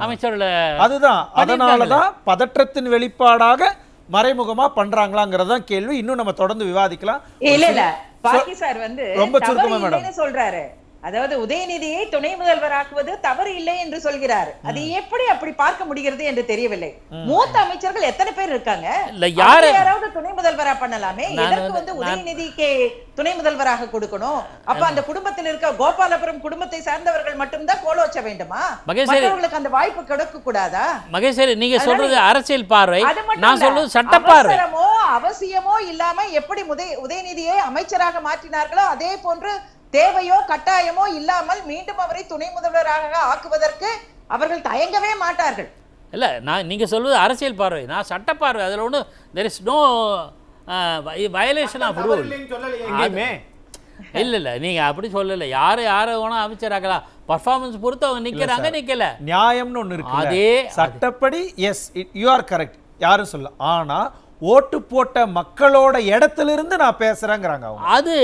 அமைச்சர்ல, அதுதான், அதனாலதான் பதற்றத்தின் வெளிப்பாடாக மறைமுகமா பண்றாங்களாங்கிறதான் கேள்வி. இன்னும் நம்ம தொடர்ந்து விவாதிக்கலாம். இல்ல பாக்கி சார் வந்து ரொம்ப சுருக்கமா மேடம் சொல்றாரு, அதாவது உதயநிதியை துணை முதல்வராக்குவது தவறு இல்லை என்று சொல்கிறார். அது எப்படி அப்படி பார்க்க முடிகிறது என்று தெரியவில்லை. மூத்த அமைச்சர்கள் எத்தனை பேர் இருக்காங்க, யாராவது துணை முதல்வரா பண்ணலாமே. எனக்கு வந்து உதயநிதிக்கு துணை முதல்வராக கொடுக்கணும். அப்ப அந்த குடும்பத்தில் இருக்க கோபாலபுரம் குடும்பத்தை சார்ந்தவர்கள் மட்டும்தான் கோலோச்ச வேண்டுமா? மற்றவர்களுக்கு அந்த வாய்ப்பு கொடுக்க கூடாதா? மகேஸ்வரி, நீங்க சொல்றது அரசியல் பார்வை, நான் சொல்றது சட்ட பார்வை. அவசியமோ இல்லாம எப்படி உதயநிதியை அமைச்சராக மாற்றினார்களோ அதே போன்று தேவையோ கட்டாயமோ இல்லாமல் மீண்டும் அவரை துணை முதல்வராக ஆக்குவதற்கு அவர்கள் தயங்கவே மாட்டார்கள். இல்ல, நீங்க சொல்வது அரசியல் பார்வை, நான் சட்ட பார்வை. அதுல ஒண்ணு there is no violation of rule. இல்ல நீங்க அப்படி சொல்லல. யாரை வேணா அமைச்சராக்கலாம், பர்ஃபார்மன்ஸ் பொறுத்து அவங்க நிக்கிறாங்க, நிக்கல. நியாயம்னு ஒண்ணு இருக்கு. அதே சட்டப்படி எஸ் யூ ஆர் கரெக்ட், யாரும் சொல்ல. ஆனா ஓட்டு போட்ட மக்களோட இடத்திலிருந்து நான் பேசுறேங்கிறாங்க அவங்க. அது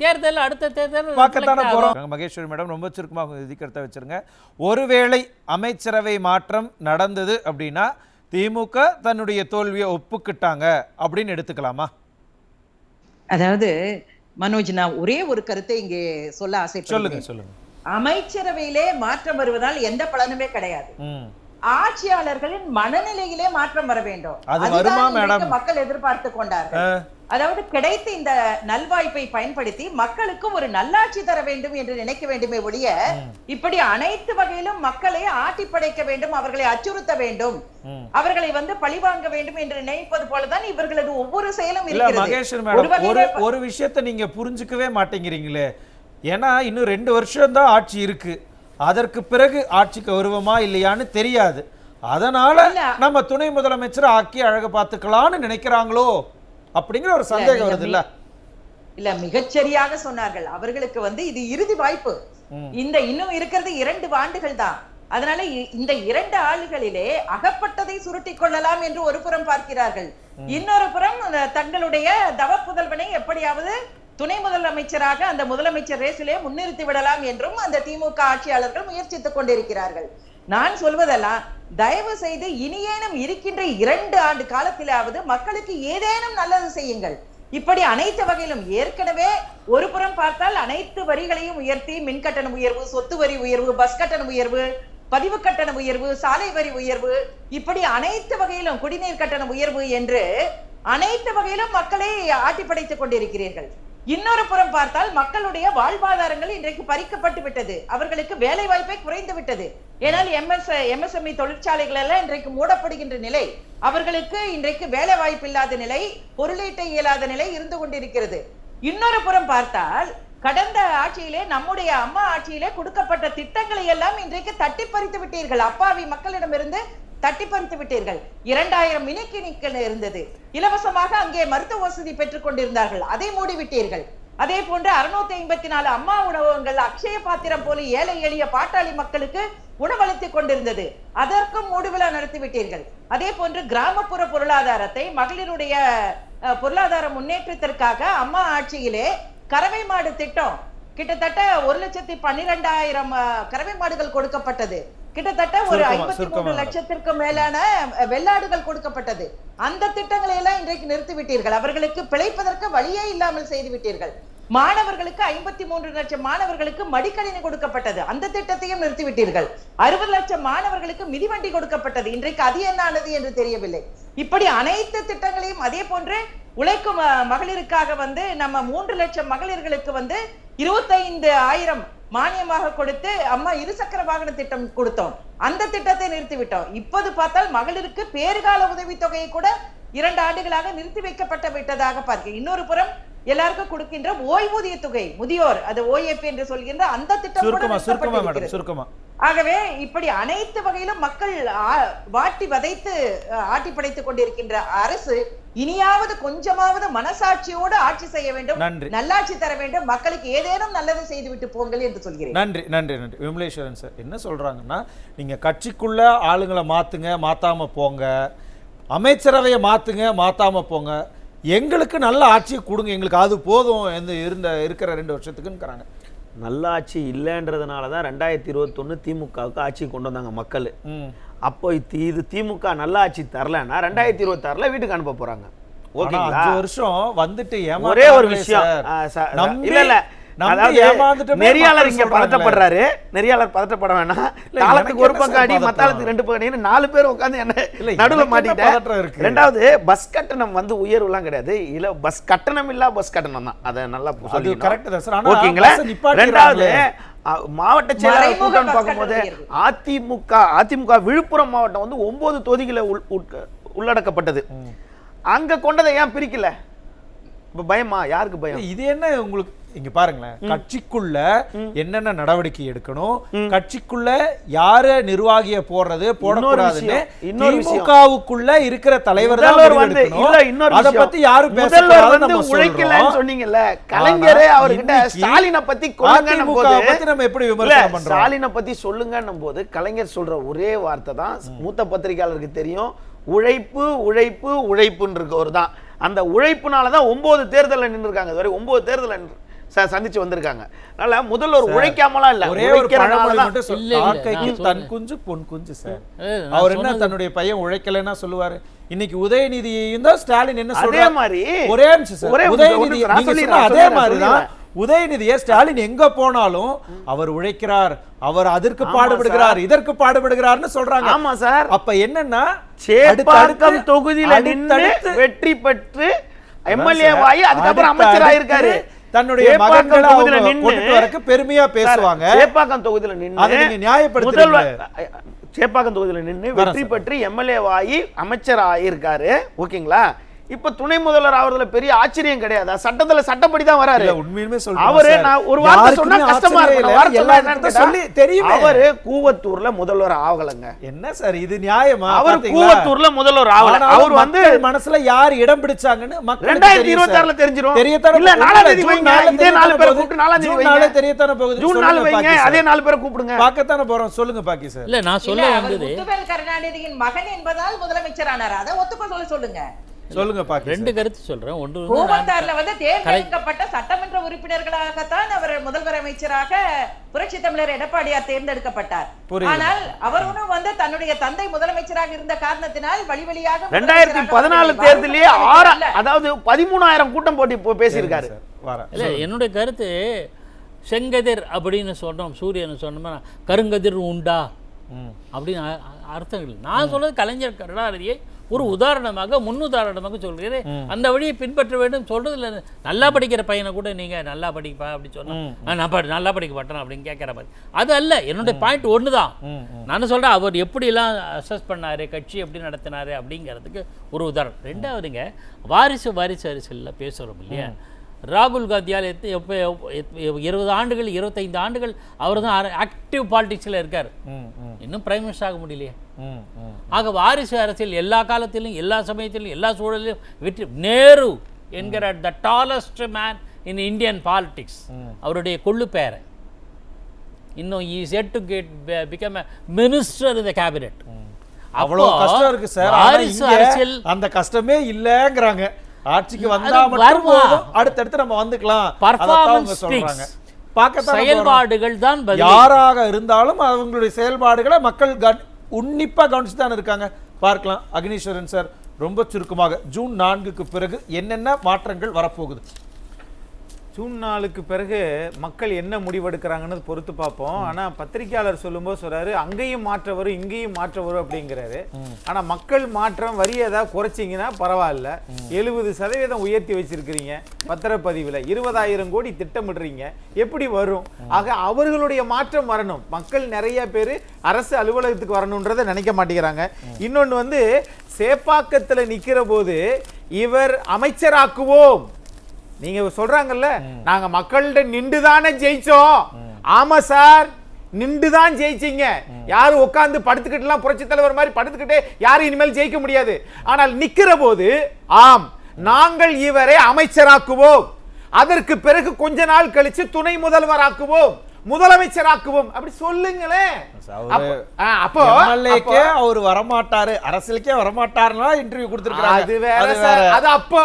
தேர்தல் அடுத்த தேர்தல் பார்க்கத்தானே போறோம். மகேஸ்வரி மேடம் ரொம்ப சுருக்கமாக விதிக்கிறத வச்சிருங்க. ஒருவேளை அமைச்சரவை மாற்றம் நடந்தது அப்படின்னா திமுக தன்னுடைய தோல்வியை ஒப்புக்கிட்டாங்க அப்படின்னு எடுத்துக்கலாமா? அதாவது மனோஜ், நான் ஒரே ஒரு கருத்தை இங்கே சொல்ல ஆசைப்படுறேன். சொல்லுங்க. அமைச்சரவையிலே மாற்றம் வருவதால் எந்த பலனுமே கிடையாது. ஆட்சியாளர்களின் மனநிலையிலே மாற்றம் வர வேண்டும். அது வருமா மேடம்? மக்கள் எதிர்பார்த்து கொண்டார்கள். அதாவது கிடைத்த இந்த நல்வாய்ப்பை பயன்படுத்தி மக்களுக்கு ஒரு நல்லாட்சி தர வேண்டும் என்று நினைக்க வேண்டுமே ஒழிய இப்படி அனைத்து வகையிலும் மக்களை ஆட்டி படைக்க வேண்டும், அவர்களை அச்சுறுத்த வேண்டும், அவர்களை பழிவாங்க வேண்டும் என்று நினைப்பது போலதான் இவர்களது ஒவ்வொரு செயலும் இருக்கிறது. மகேஸ்வரி மேடம், ஒரு விஷயத்தை நீங்க புரிஞ்சுக்கவே மாட்டேங்கிறீங்களே. ஏன்னா இன்னும் 2 வருஷம் தான் ஆட்சி இருக்கு. அதற்கு பிறகு ஆட்சிக்கு வருவோமா இல்லையான்னு தெரியாது. அதனால நம்ம துணை முதலமைச்சர் ஆக்கி அழக பார்த்துக்கலாம்னு நினைக்கிறாங்களோ அப்படிங்கிற ஒரு சந்தேகம் வருது. இல்ல மிகச்சரியாக சொன்னார்கள். அவர்களுக்கு இது இறுதி வாய்ப்பு. இன்னும் இருக்கிறது 2 ஆண்டுகள் தான். அதனால இந்த 2 ஆண்டுகளிலே அகப்பட்டதை சுருட்டி கொள்ளலாம் என்று ஒரு புறம் பார்க்கிறார்கள். இன்னொரு புறம் தங்களுடைய தவ புதல்வனை எப்படியாவது துணை முதலமைச்சராக அந்த முதலமைச்சர் ரேசிலே முன்னிறுத்தி விடலாம் என்றும் அந்த திமுக ஆட்சியாளர்கள் முயற்சித்துக் கொண்டிருக்கிறார்கள். நான் சொல்வதெல்லாம் தயவு செய்து இனியேனும் இருக்கின்ற 2 ஆண்டு காலத்திலாவது மக்களுக்கு ஏதேனும் நல்லது செய்யுங்கள். இப்படி அனைத்து வகையிலும் ஏற்கனவே ஒரு புறம் பார்த்தால் அனைத்து வரிகளையும் உயர்த்தி, மின் கட்டண உயர்வு, சொத்து வரி உயர்வு, பஸ் கட்டண உயர்வு, பதிவு கட்டண உயர்வு, சாலை வரி உயர்வு, இப்படி அனைத்து வகையிலும் குடிநீர் கட்டண உயர்வு என்று அனைத்து வகையிலும் மக்களை ஆட்டி படைத்துக் கொண்டிருக்கிறீர்கள். இன்னொரு புறம் பார்த்தால் மக்களுடைய வாழ்வாதாரங்கள் இன்றைக்கு பறிக்கப்பட்டு விட்டது. அவர்களுக்கு வேலை வாய்ப்பை குறைந்து விட்டது. ஏனால் எம்எஸ்எம்இ தொழிற்சாலைகள் எல்லாம் இன்றைக்கு மூடப்படுகின்ற நிலை, அவர்களுக்கு இன்றைக்கு வேலை வாய்ப்பு இல்லாத நிலை, பொருளீட்ட இயலாத நிலை இருந்து கொண்டிருக்கிறது. இன்னொரு புறம் பார்த்தால் கடந்த ஆட்சியிலே, நம்முடைய அம்மா ஆட்சியிலே கொடுக்கப்பட்ட திட்டங்களை எல்லாம் இன்றைக்கு தட்டி பறித்து விட்டீர்கள். அப்பாவி மக்களிடமிருந்து தட்டி பறித்து விட்டீர்கள். 2000 மினி கிளினிக்கள் இருந்தது, இலவசமாக அங்கே மருத்துவ வசதி பெற்றுக் கொண்டிருந்தார்கள், அதை மூடிவிட்டீர்கள். அதே போன்று 654 அம்மா உணவகங்கள் அக்ஷய பாத்திரம் போல ஏழை எளிய பாட்டாளி மக்களுக்கு உணவளித்துக் கொண்டிருந்தது, அதற்கும் மூடுவிழா நடத்திவிட்டீர்கள். அதே போன்று கிராமப்புற பொருளாதாரத்தை, மகளிருடைய பொருளாதார முன்னேற்றத்திற்காக அம்மா ஆட்சியிலே கறவை மாடு திட்டம் கிட்டத்தட்ட 1,12,000 கறவை மாடுகள் கொடுக்கப்பட்டது. கிட்டத்தட்ட ஒரு 53 லட்சத்திற்கு மேலான வெள்ளாடுகள் கொடுக்கப்பட்டது. அந்த திட்டங்களை எல்லாம் இன்றைக்கு நிறுத்திவிட்டீர்கள். அவர்களுக்கு பிழைப்பதற்கு வழியே இல்லாமல் செய்து விட்டீர்கள். மாணவர்களுக்கு 53 லட்சம் மாணவர்களுக்கு மடிக்கணினி கொடுக்கப்பட்டது, அந்த திட்டத்தையும் நிறுத்திவிட்டீர்கள். 60 லட்சம் மாணவர்களுக்கு மிதிவண்டி கொடுக்கப்பட்டது, இன்றைக்கு அது என்ன ஆனது என்று தெரியவில்லை. இப்படி அனைத்து திட்டங்களையும், அதே போன்று உழைக்கும் மகளிருக்காக நம்ம 3 லட்சம் மகளிர்களுக்கு 25,000 மானியமாக கொடுத்து அம்மா இருசக்கர வாகன திட்டம் கொடுத்தோம், அந்த திட்டத்தை நிறுத்திவிட்டோம். இப்போது பார்த்தால் மகளிருக்கு பேறுகால உதவித்தொகையை கூட 2 ஆண்டுகளாக நிறுத்தி வைக்கப்பட்டு விட்டதாக பார்க்க. இன்னொரு புறம் எல்லாருக்கும் கொடுக்கின்ற ஓய்வூதிய தொகை, முதியோர், அது ஓஏபி என்று சொல்கின்ற அந்த திட்டம். ஆகவே இப்படி அனைத்து வகையிலும் மக்கள் வாட்டி வதைத்து ஆட்டி படைத்துக் கொண்டிருக்கின்ற அரசு இனியாவது கொஞ்சமாவது மனசாட்சியோடு ஆட்சி செய்ய வேண்டும், நல்லாட்சி தர வேண்டும், மக்களுக்கு ஏதேனும் நல்லது செய்துவிட்டு போங்கள் என்று சொல்கிறேன். நன்றி நன்றி நன்றி. விமலேஸ்வரன் சார் என்ன சொல்றாங்கன்னா, நீங்க கட்சிக்குள்ள ஆளுங்களை மாத்துங்க, மாத்தாம போங்க, அமைச்சரவையை மாத்துங்க, மாத்தாம போங்க, எங்களுக்கு நல்ல ஆட்சியை கொடுங்க, எங்களுக்கு அது போதும் இருக்கிற 2 வருஷத்துக்குன்னு. நல்ல ஆட்சி இல்லைன்றதுனால தான் 2021 திமுகவுக்கு ஆட்சி கொண்டு வந்தாங்க மக்கள். அப்போ இது திமுக நல்ல ஆட்சி தரலன்னா 2026 வீட்டுக்கு அனுப்ப போறாங்க. ஓகேங்களா? 5 வருஷம் வந்துட்டு ஒரே ஒரு விஷயம் இல்ல நெறியாளர் இங்க பதட்டப்படுறாரு. நெறியாளர் பதட்டப்பட வேணாம், காலத்துக்கு ஒரு பக்கம் அடி, மத்தாளத்துக்கு 2 பக்கம் அடி, 4 பேர் உட்காந்து என்ன நடுவுல மாட்டிக்கிட்டேன். 2வது பஸ் கட்டணம் உயர்வுலாம் கிடையாது, இல்ல பஸ் கட்டணம் இல்ல பஸ் கட்டணம் தான், அதை நல்லா ஓகேங்களா? 2வது மாவட்ட செயலாளர் கூட்டம் பார்க்கும்போது அதிமுக விழுப்புரம் மாவட்டம் 9 தொகுதிகளை உள்ளடக்கப்பட்டது. அங்க கொண்டதை ஏன் பிரிக்கல? பயமா? யாருக்கு பயம்? இது என்ன உங்களுக்கு? இங்க பாருங்களேன், கட்சிக்குள்ள என்னென்ன நடவடிக்கை எடுக்கணும், கட்சிக்குள்ள யார நிர்வாகிய போடுறது போடக்கூடாதுன்னு திமுகவுக்குள்ள இருக்கிற தலைவர் தான் அத பத்தி யாரும் பேசக்கூடாதுன்னு உழைக்கலன்னு சொன்னீங்கல்ல. கலைஞரே அவர்கிட்ட ஸ்டாலினை பத்தி நம்ம எப்படி விமர்சனம் பண்றோம்? ஸ்டாலினை பத்தி சொல்லுங்கன்னும் போது கலைஞர் சொல்ற ஒரே வார்த்தை தான் மூத்த பத்திரிகையாளருக்கு தெரியும், உழைப்பு உழைப்பு உழைப்புன்னு இருக்கவர் தான். அந்த உழைப்புனால தான் 9 தேர்தலில் நின்றுருக்காங்க. இதுவரை 9 தேர்தலில் சந்திச்சு வந்திருக்காங்க. அதனால முதல்வர் உழைக்காமலாம் இல்ல, ஒரே ஒரு பழமொழி மட்டும் சொல்லுங்க, தன் குஞ்சு பொன் குஞ்சு சார். அவர் என்ன தன்னுடைய பையன் உழைக்கலன்னா சொல்லுவாரு? இன்னைக்கு உதயநிதியையும் தான் ஸ்டாலின் என்ன சொல்றாரு? அதே மாதிரி ஒரே நிமிஷம் சார், உதயநிதி நீங்க சொன்ன அதே மாதிரிதான் உதயநிதியை ஸ்டாலின் எங்க போனாலும் அவர் உழைக்கிறார், அவர் அதற்கு பாடுபடுகிறார், இதற்கு பாடுபடுகிறார்னு சொல்றாங்க. ஆமா சார். அப்ப என்னன்னா சேப்பாக்கம் தொகுதியில நின்று வெற்றி பெற்று எம்எல்ஏ ஆகி அதுக்கப்புறம் அமைச்சர் ஆயிருக்காரு. தன்னுடைய மகன்களை கொண்டு வரக்கு பெருமையா பேசுவாங்க. சேப்பாக்கம் தொகுதியில நின்று அதை நீங்க நியாயப்படுத்துறீங்க. சேப்பாக்கம் தொகுதியில நின்று வெற்றி பெற்று எம்எல்ஏ ஆகி அமைச்சர் ஆயிருக்காரு. ஓகேங்களா? இப்ப துணை முதல்வர் ஆவறதுல பெரிய ஆச்சரியம் கிடையாது. சட்டத்துல சட்டப்படி தான் வராரு. உண்மையுமே சொல்றேன். அவரு நான் ஒரு வார்த்தை சொன்னா கஷ்டமா இருக்கு. சொல்லி தெரியும். அவரு கூவத்தூர்ல முதல்வர் ஆகலங்க. என்ன சார் இது நியாயமா? அவர் கூவத்தூர்ல முதல்வர் ஆகல. அவர் வந்து மனசுல யார் இடம் பிடிச்சாங்கன்னு மக்களுக்கு 2026ல தெரிஞ்சிரும். தெரியத்தானே. இல்ல 4ஆம் தேதி வைங்க. இதே 4 பேரை கூப்பிட்டு 4ஆம் தேதி வைங்க. தெரியத்தானே போகுது. ஜூன் 4 வைங்க. அதே 4 பேரை கூப்பிடுங்க. பார்க்கத்தானே போறோம். சொல்லுங்க பாக்கி சார். இல்ல நான் சொல்ல வந்தது முத்துவேல் கருணாநிதியின் மகன் என்பதால் முதலமைச்சர் ஆனார். அதை ஒத்துக்க சொல்லுங்க. சொல்லுங்க பாக்கி. 2 கருத்து சொல்றேன். ஒன்று கோவத்தார்ல வந்து தேர்ந்தெடுக்கப்பட்ட சட்டமன்ற உறுப்பினர்களாகத்தான் அவர் முதல்வர் அமைச்சராக புரட்சி தமிழர் எடப்பாடியார் தேர்ந்தெடுக்கப்பட்டார். ஆனால் அவரும் வந்து தன்னுடைய தந்தை முதலமைச்சராக இருந்த காரணத்தினால் வழி வழியாக 2014 தேர்தலிலே அதாவது 13,000 கூட்டம் போட்டி பேசியிருக்காரு. இல்ல என்னுடைய கருத்து செங்கதிர் அப்படின்னு சொன்னோம், சூரியன் சொன்னோம்னா கருங்கதிர் உண்டா அப்படின்னு அர்த்தம் இல்லை. நான் சொல்றது கலைஞர் கருணாநிதியை ஒரு உதாரணமாக முன்னுதாரணமாக சொல்கிறேன். அந்த வழியை பின்பற்ற வேண்டும் சொல்றது இல்லை. நல்லா படிக்கிற பையனை கூட நீங்க நல்லா படிப்பா அப்படி சொன்னா நான் நல்லா படிக்க மாட்டேன் அப்படின்னு கேட்கிற மாதிரி அது அல்ல. என்னுடைய பாயிண்ட் ஒன்று தான். நான் சொல்றேன் அவர் எப்படிலாம் அசஸ் பண்ணாரு, கட்சி எப்படி நடத்தினாரு அப்படிங்கிறதுக்கு ஒரு உதாரணம். 2வதுங்க வாரிசு அரசியலில் பேசுகிறோம் இல்லையா? ராகுல் காந்தியால் 20 ஆண்டுகள் 25 ஆண்டுகள் அவர் தான் ஆக்டிவ் பாலிடிக்ஸில் இருக்கார். இன்னும் பிரைம் மினிஸ்டர் ஆக முடியலையே. ஆக வாரிசு அரசியல் எல்லா காலத்திலும் எல்லா சமயத்திலும் எல்லா சூழலிலும் வெற்றி. நேரு என்கிற த tallest man in Indian politics அவருடைய கொள்ளு பேரை இன்னும் is yet to get become a minister in the cabinet. அவ்வளவு கஷ்டம் இருக்கு சார். வாரிசு அரசியல் அந்த கஷ்டமே இல்லங்கறாங்க. ஆட்சிக்கு வந்தா மட்டும் போதும், அடுத்து நம்ம வந்துக்கலாம். பர்ஃபார்மன்ஸ் சொல்றாங்க. செயல்பாடுகள் தான் யாராக இருந்தாலும் அவங்களுடைய செயல்பாடுகளை மக்கள் உன்னிப்பா கவனிச்சு தான் இருக்காங்க. பார்க்கலாம். அக்னீஸ்வரன் சார் ரொம்ப சுருக்கமாக ஜூன் 4க்கு பிறகு என்னென்ன மாற்றங்கள் வரப்போகுது? ஜூன் 4க்கு பிறகு மக்கள் என்ன முடிவெடுக்கிறாங்கன்னு பொறுத்து பார்ப்போம். ஆனா பத்திரிகையாளர் சொல்லும்போது சொல்றாரு அங்கேயும் மாற்ற வரும் இங்கேயும் மாற்ற வரும் அப்படிங்கிறாரு. ஆனா மக்கள் மாற்றம் வரி ஏதாவது குறைச்சிங்கன்னா பரவாயில்ல. 70% உயர்த்தி வச்சிருக்கிறீங்க பத்திரப்பதிவுல. 20,000 கோடி திட்டமிடுறீங்க, எப்படி வரும்? ஆக அவர்களுடைய மாற்றம் வரணும். மக்கள் நிறைய பேர் அரசு அலுவலகத்துக்கு வரணும்ன்றதை நினைக்க மாட்டேங்கிறாங்க. இன்னொன்னு வந்து சேப்பாக்கத்துல நிக்கிற போது இவர் அமைச்சராக்குவோம் நீங்க சொல்றாங்கல்ல, நாங்க மக்கள்கிட்ட நின்றுதானே ஜெயிச்சோம். ஆமா சார், நின்றுதான் ஜெயிச்சீங்க. யாரும் உட்கார்ந்து படுத்துக்கிட்டுலாம் புரட்சி தலைவர் மாதிரி படுத்துக்கிட்டே யாரும் இனிமேல் ஜெயிக்க முடியாது. ஆனால் நிக்கிற போது ஆம் நாங்கள் இவரை அமைச்சராக்குவோம், அதற்கு பிறகு கொஞ்ச நாள் கழிச்சு துணை முதல்வராக்குவோம், முதலமைச்சராக்குவோம் அப்படி சொல்லுங்களேன். அப்போ அவர் வரமாட்டாரு, அரசியலுக்கே வரமாட்டாருன்னா இன்டர்வியூ கொடுத்திருக்காங்க. அது வேற சார். அது அப்போ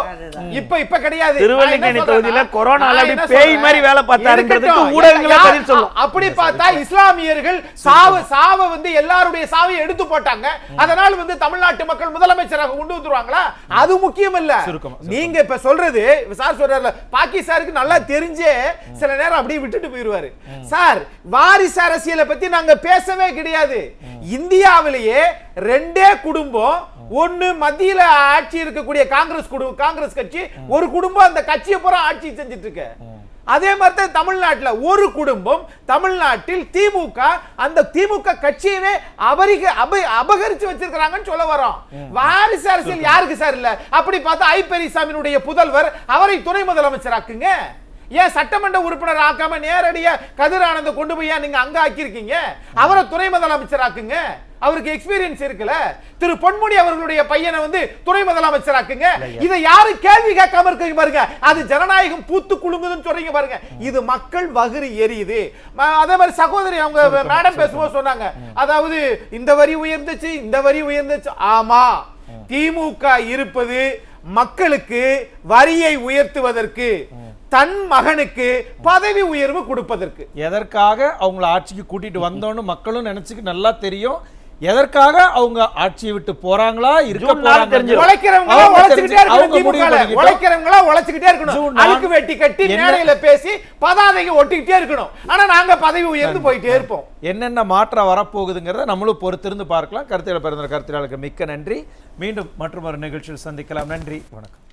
இப்ப கிடையாது. திருவல்லிக்கேணி தொகுதியில கொரோனால அப்படி பேய் மாதிரி வேலை பார்த்தாருன்றதுக்கு ஊடகங்களே பதில் சொல்லும். அப்படி பார்த்தா இஸ்லாமியர்கள் சாவ வந்து எல்லாருடைய சாவை எடுத்து போட்டாங்க. அதனால வந்து தமிழ்நாட்டு மக்கள் முதலமைச்சராக கொண்டு வந்துருவாங்களா? அது முக்கியம் இல்ல. நீங்க இப்ப சொல்றது சார் சொல்றாருல, பாக்கி சாருக்கு நல்லா தெரிஞ்சே சில நேரம் அப்படியே விட்டுட்டு போயிருவாரு. சார் வாரிசு அரசியலை பத்தி நாங்க பேசவே கிடையாது. இந்தியாவிலேயே 2 குடும்பம், ஒன்னு மத்தியில ஆட்சி இருக்கக்கூடிய காங்கிரஸ் கட்சி, ஒரு குடும்பம் அந்த கட்சியை பூரா ஆட்சி செஞ்சிட்டு இருக்கு. அதே மாதிரி தான் தமிழ்நாட்டில் ஒரு குடும்பம், தமிழ்நாட்டில் திமுக, அந்த திமுக கட்சியவே அபகரிச்சு வச்சிருக்காங்கன்னு சொல்ல வரோம். வாரிசு அரசியல் யாருக்கு சார் இல்ல? அப்படி பார்த்தா ஐ பெரியசாமியினுடைய புதல்வர் அவரை துணை முதலமைச்சராக்குங்க. ஏன் சட்டமன்ற உறுப்பினர் ஆக்காம நேரடியா கதிர் ஆனந்த கொண்டு போய் நீங்க அங்க ஆக்கியிருக்கீங்க? அவரை துணை முதலமைச்சராக்குங்க. அவருக்கு எக்ஸ்பீரியன்ஸ் இருக்குல்ல. திரு பொன்முடி அவர்களுடைய பையனை வந்து துணை முதலமைச்சராக்குங்க. இதை யாரு கேள்வி கேட்காம இருக்கீங்க பாருங்க. அது ஜனநாயகம் பூத்து குலுங்குதுன்னு சொல்றீங்க பாருங்க. இது மக்கள் வகிறு எரியுது. அதே மாதிரி சகோதரி அவங்க மேடம் பேசும்போது சொன்னாங்க, அதாவது இந்த வரி உயர்ந்துச்சு இந்த வரி உயர்ந்துச்சு. ஆமா, திமுக இருப்பது மக்களுக்கு வரியை உயர்த்துவதற்கு, தன் மகனுக்கு பதவி உயர்வு கொடுப்பதற்கு. எதற்காக அவங்கள ஆட்சிக்கு கூட்டிட்டு வந்தோன்னு மக்களும் நினைச்சுக்கு நல்லா தெரியும். எதற்காக அவங்க ஆட்சியை விட்டு போறாங்களா இருக்க போறாங்க உழைக்கிறவங்களா உழைச்சுக்கிட்டே இருக்கணும். அழுக்கு வெட்டி கட்டி மேடையில பேசி பதாதைக்கு ஒட்டிக்கிட்டே இருக்கணும். ஆனா நாங்க பதவி உயர்ந்து போயிட்டே இருப்போம். என்னென்ன மாற்றம் வரப்போகுதுங்கிறத நம்மளும் பொறுத்திருந்து பார்க்கலாம். கருத்துக்களை பிறந்த கருத்துக்களுக்கு மிக்க நன்றி. மீண்டும் மற்றொரு நிகழ்ச்சியில் சந்திக்கலாம். நன்றி, வணக்கம்.